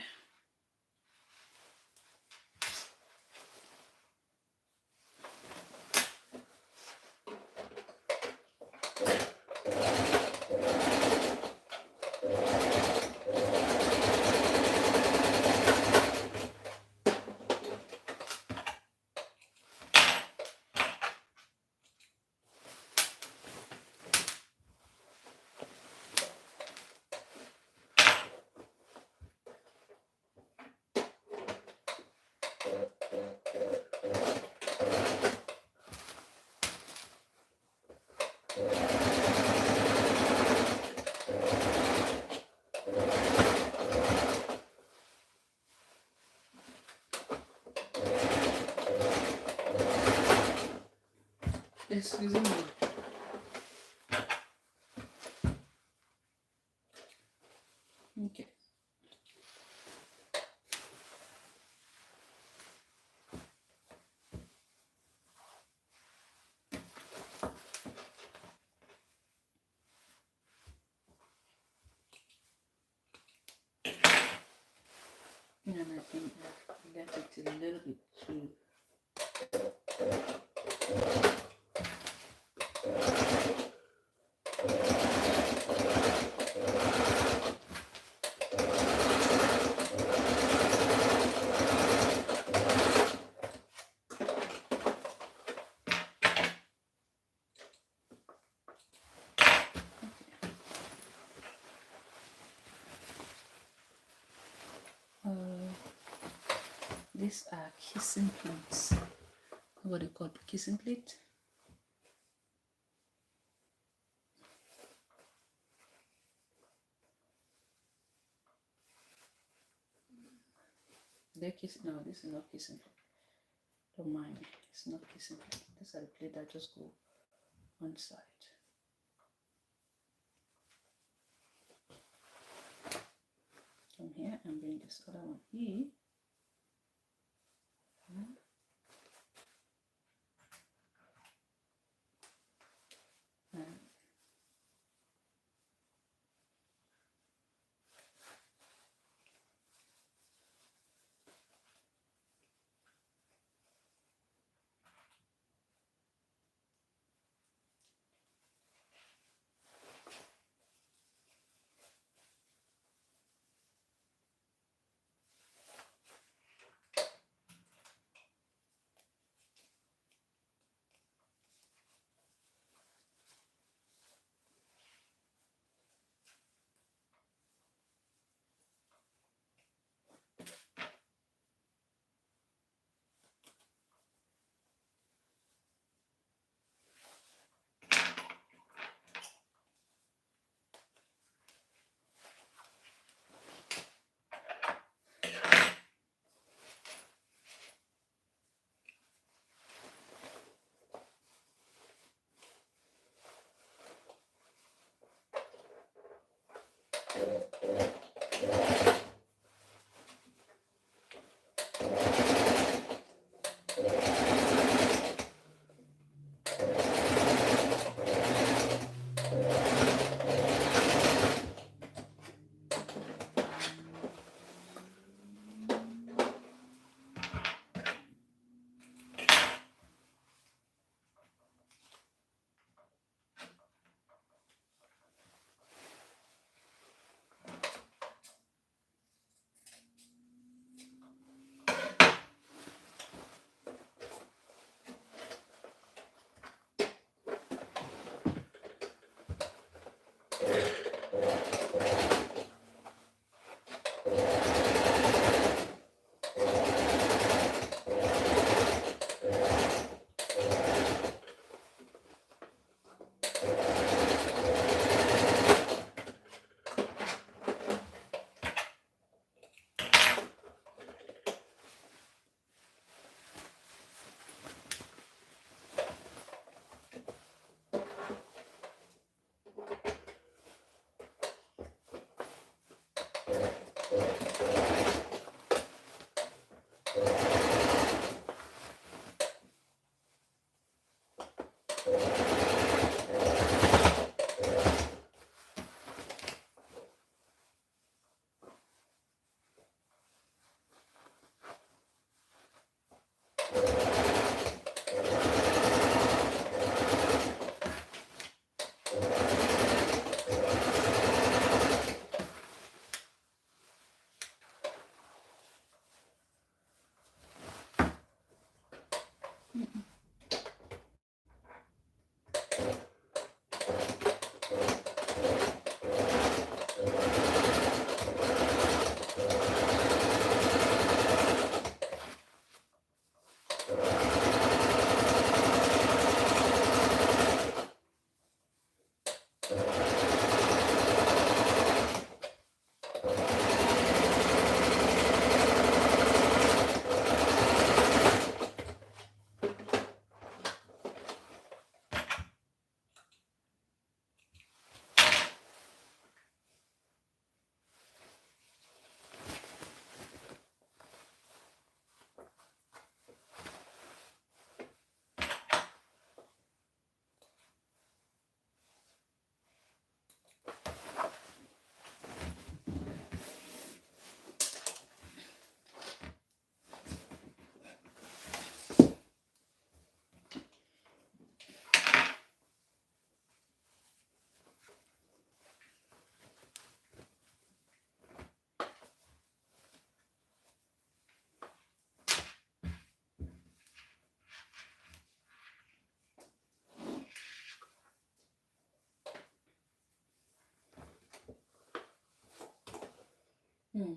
Excuse me. Okay. And I think I left it a little bit too. These are kissing plates. What do you call it? Kissing plate? They're kissing. No, this is not kissing plate. Don't mind me. It's not kissing plate. These are the plate that just go one side. Come here and bring this other one here. And Hmm.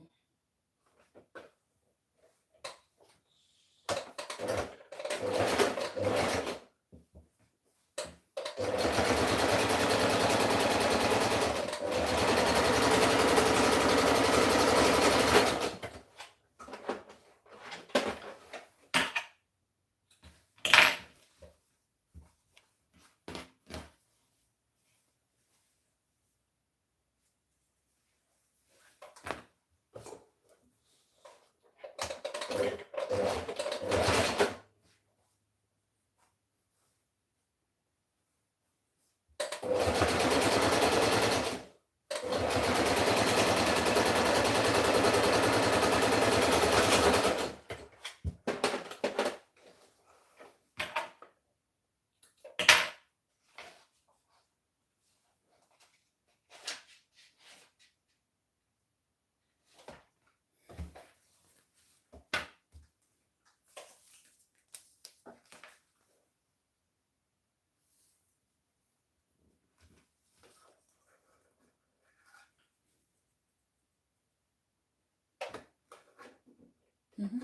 Mm-hmm.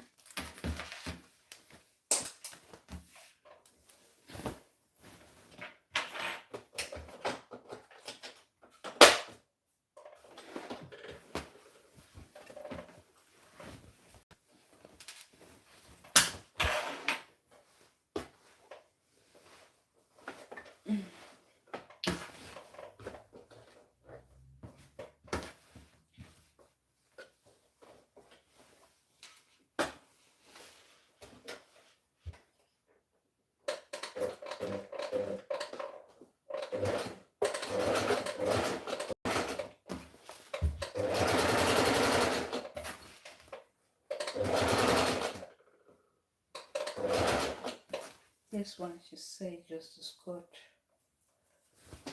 This one, she said, just the skirt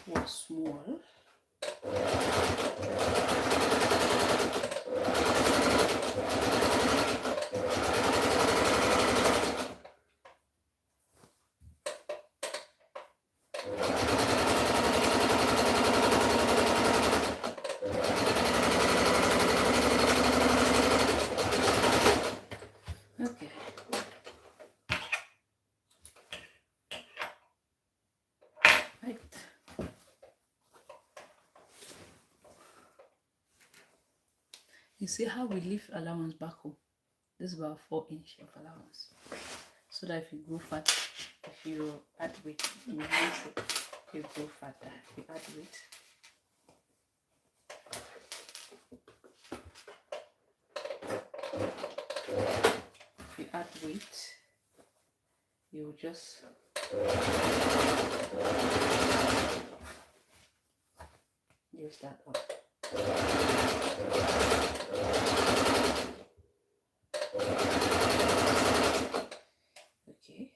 was small. Okay. Right. You see how we leave allowance back home? This is about 4 inch of allowance. So that if you grow fat, if you add weight, you use it, you grow fatter. If you add weight, you just use that up. Okay.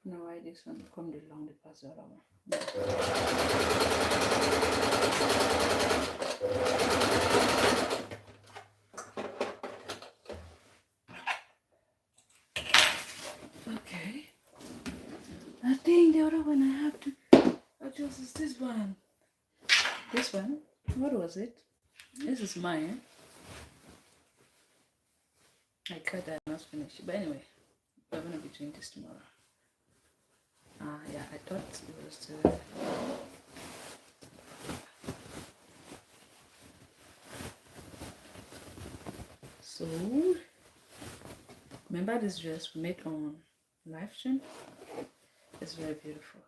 Now why this one come along the pass the other one. Okay. I think the other one I have to adjust is this one. This one? What was it? This is mine. I cut that and not finished. But anyway, we're gonna be doing this tomorrow. Yeah, I thought it was the so remember this dress we made on live stream? It's very beautiful.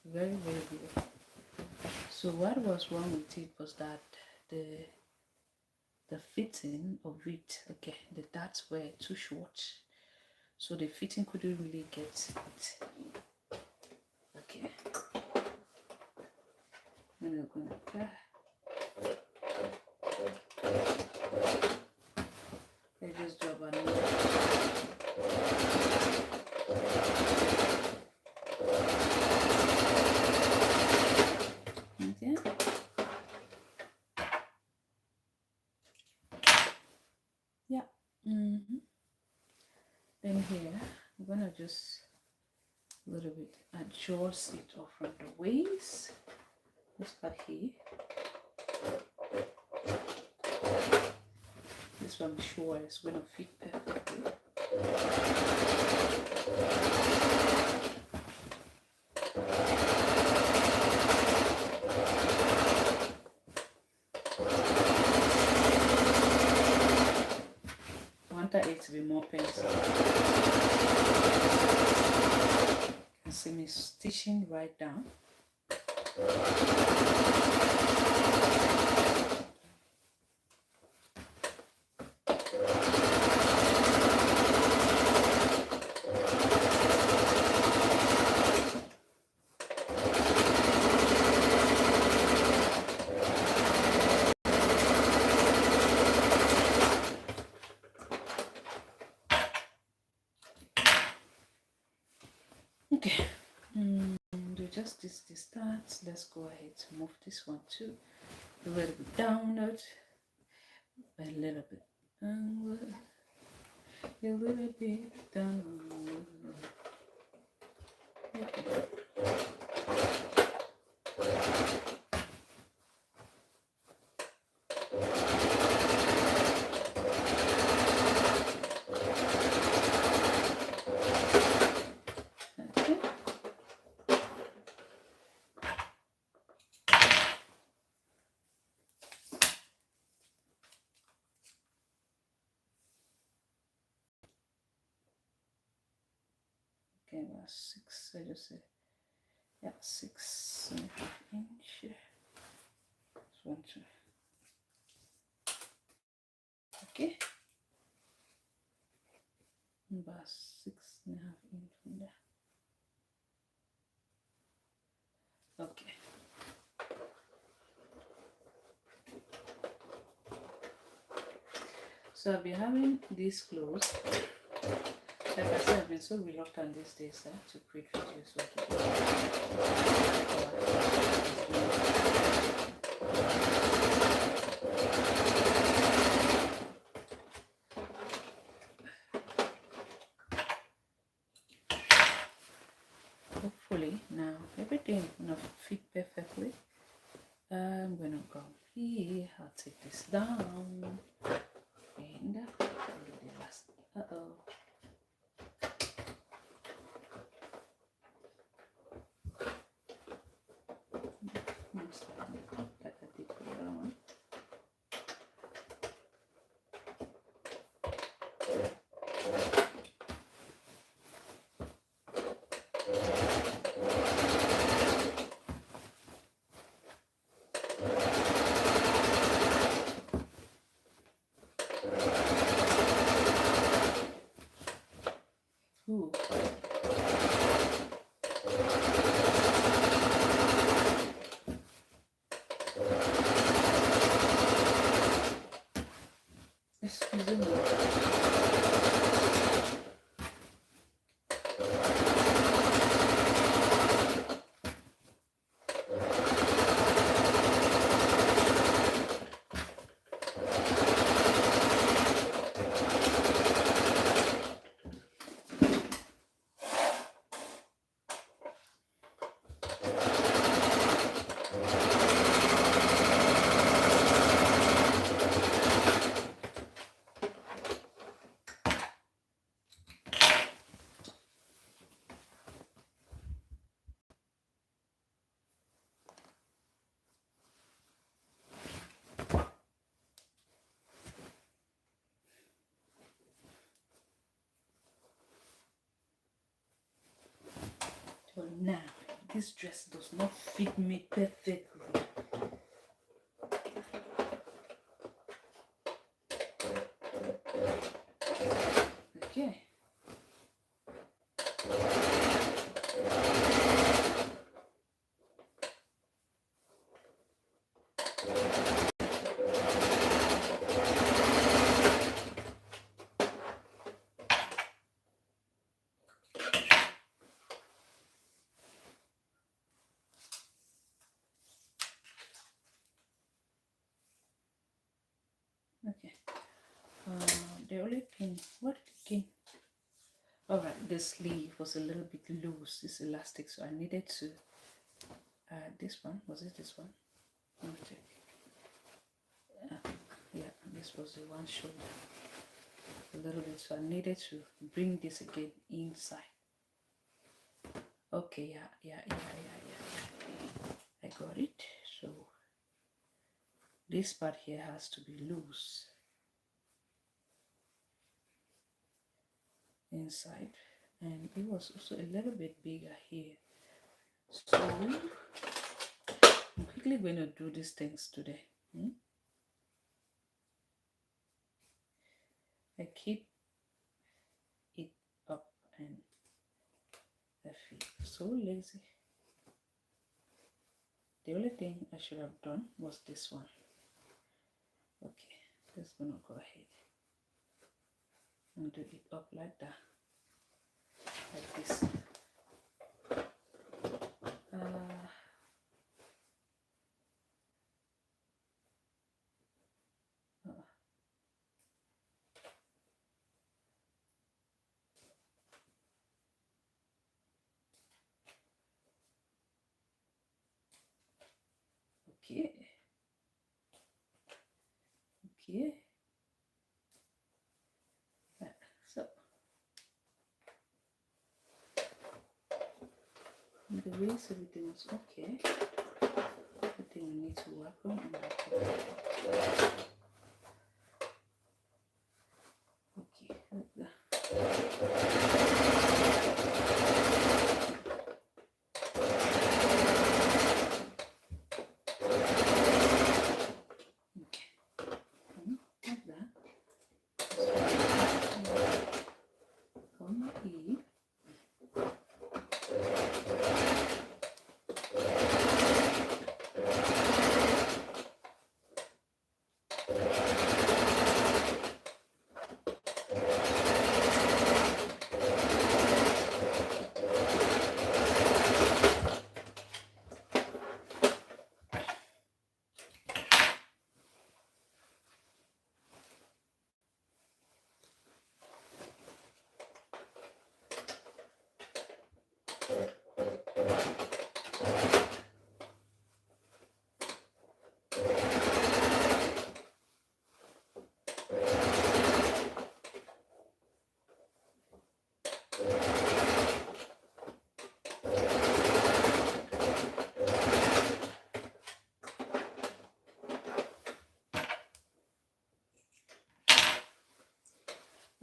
Very, very beautiful. So what was wrong with it was that the fitting of it, okay, the darts were too short, so the fitting couldn't really get it. Okay, then we're gonna I just drop another. Okay. Then here I'm gonna just a little bit adjust it off from the waist. This part here. This one I'm sure is gonna fit perfectly. I want it to be more pencil. You can see me stitching right down. Okay, do just this distance. Let's go ahead to move this one too. A little bit downward, a little bit downward, a little bit downward. Okay. Okay, about 6, I just said, yeah, 6.5 inch. That's 1, 2. Okay, about 6.5 inch from there. Okay. So I've been having these clothes. Like I said, I've been so reluctant these days to create videos. Hopefully now everything is gonna fit perfectly. I'm gonna go here. I'll take this down and do the last. Like I did for the other one. Ooh. Excuse me. So now this dress does not fit me perfectly. Okay. Okay. the only thing, what again? All right, the sleeve was a little bit loose, this elastic, so I needed to this one, was it this one? Let me check. Yeah, this was the one shoulder a little bit, so I needed to bring this again inside. Okay, yeah, I got it. So this part here has to be loose inside, and it was also a little bit bigger here. So I'm quickly going to do these things today. I keep it up and I feel so lazy. The only thing I should have done was this one. Okay, just gonna go ahead and do it up like that, like this. Okay, okay. So the waist, everything was okay. Everything we need to work on. Okay, like that.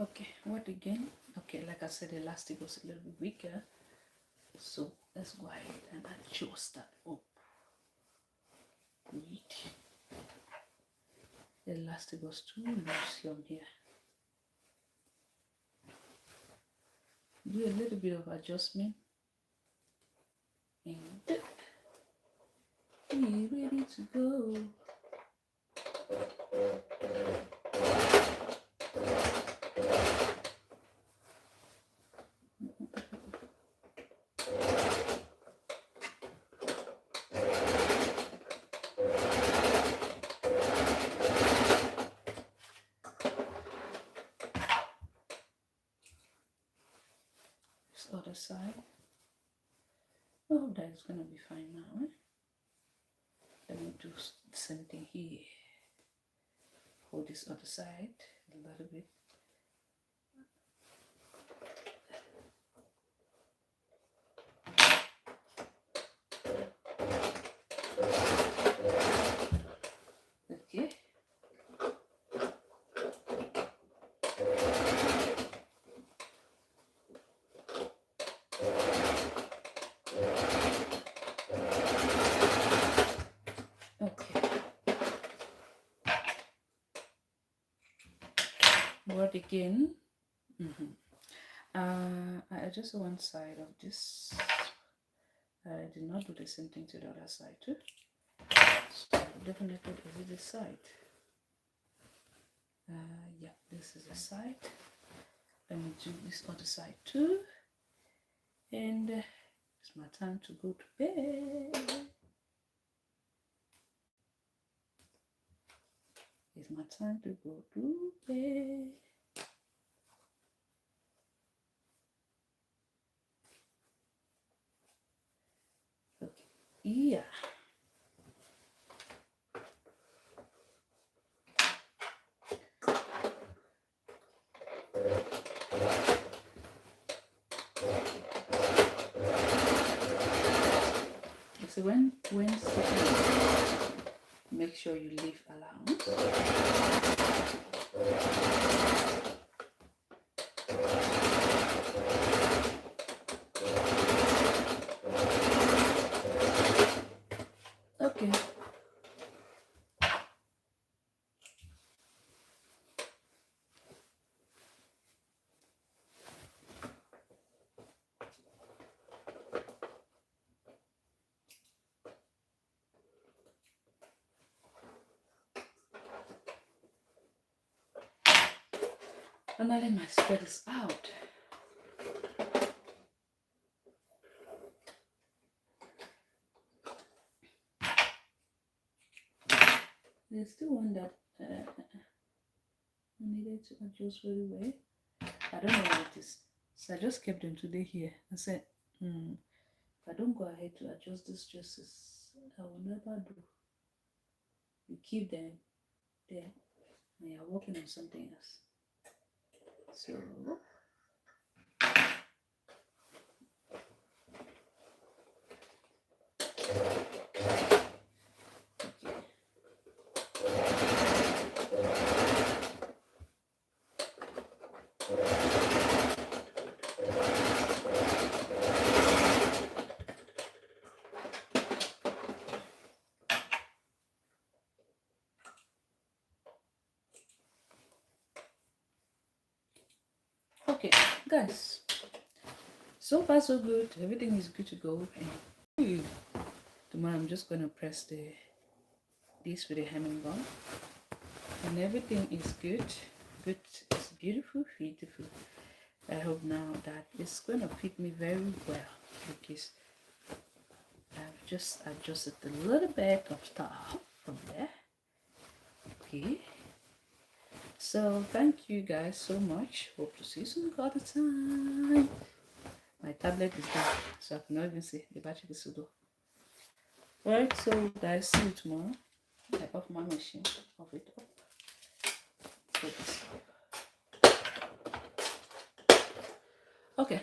Okay, what again? Okay, like I said, the elastic was a little bit weaker, so let's go ahead and adjust that up. Wait, the elastic was too loose on here. Do a little bit of adjustment, and be ready to go. Other side. Oh, that is gonna be fine now. Let me do the same thing here. Hold this other side a little bit. Okay. What again? I adjusted one side of this. I did not do the same thing to the other side too. So definitely is this side. Yeah, this is the side. Let me do this other side too. And it's my time to go to bed. It's my time to go to bed. Yeah. So when stitching, make sure you leave allowance. Okay. Finally, my spread is out. There's still one that I needed to adjust very well. I don't know what it is. So I just kept them today here. I said, if I don't go ahead to adjust these dresses, I will never do. You keep them there and you're working on something else. So okay, guys. So far so good. Everything is good to go. And tomorrow I'm just gonna press this with a hemming gun, and everything is good. Good. It's beautiful, beautiful. I hope now that it's gonna fit me very well because I've just adjusted a little bit of stuff from there. Okay. So thank you guys so much. Hope to see you soon. Got the time. My tablet is down, so I cannot even see the battery is so low. Alright, so guys, see you tomorrow. I off my machine, off it up. Put this up. Okay.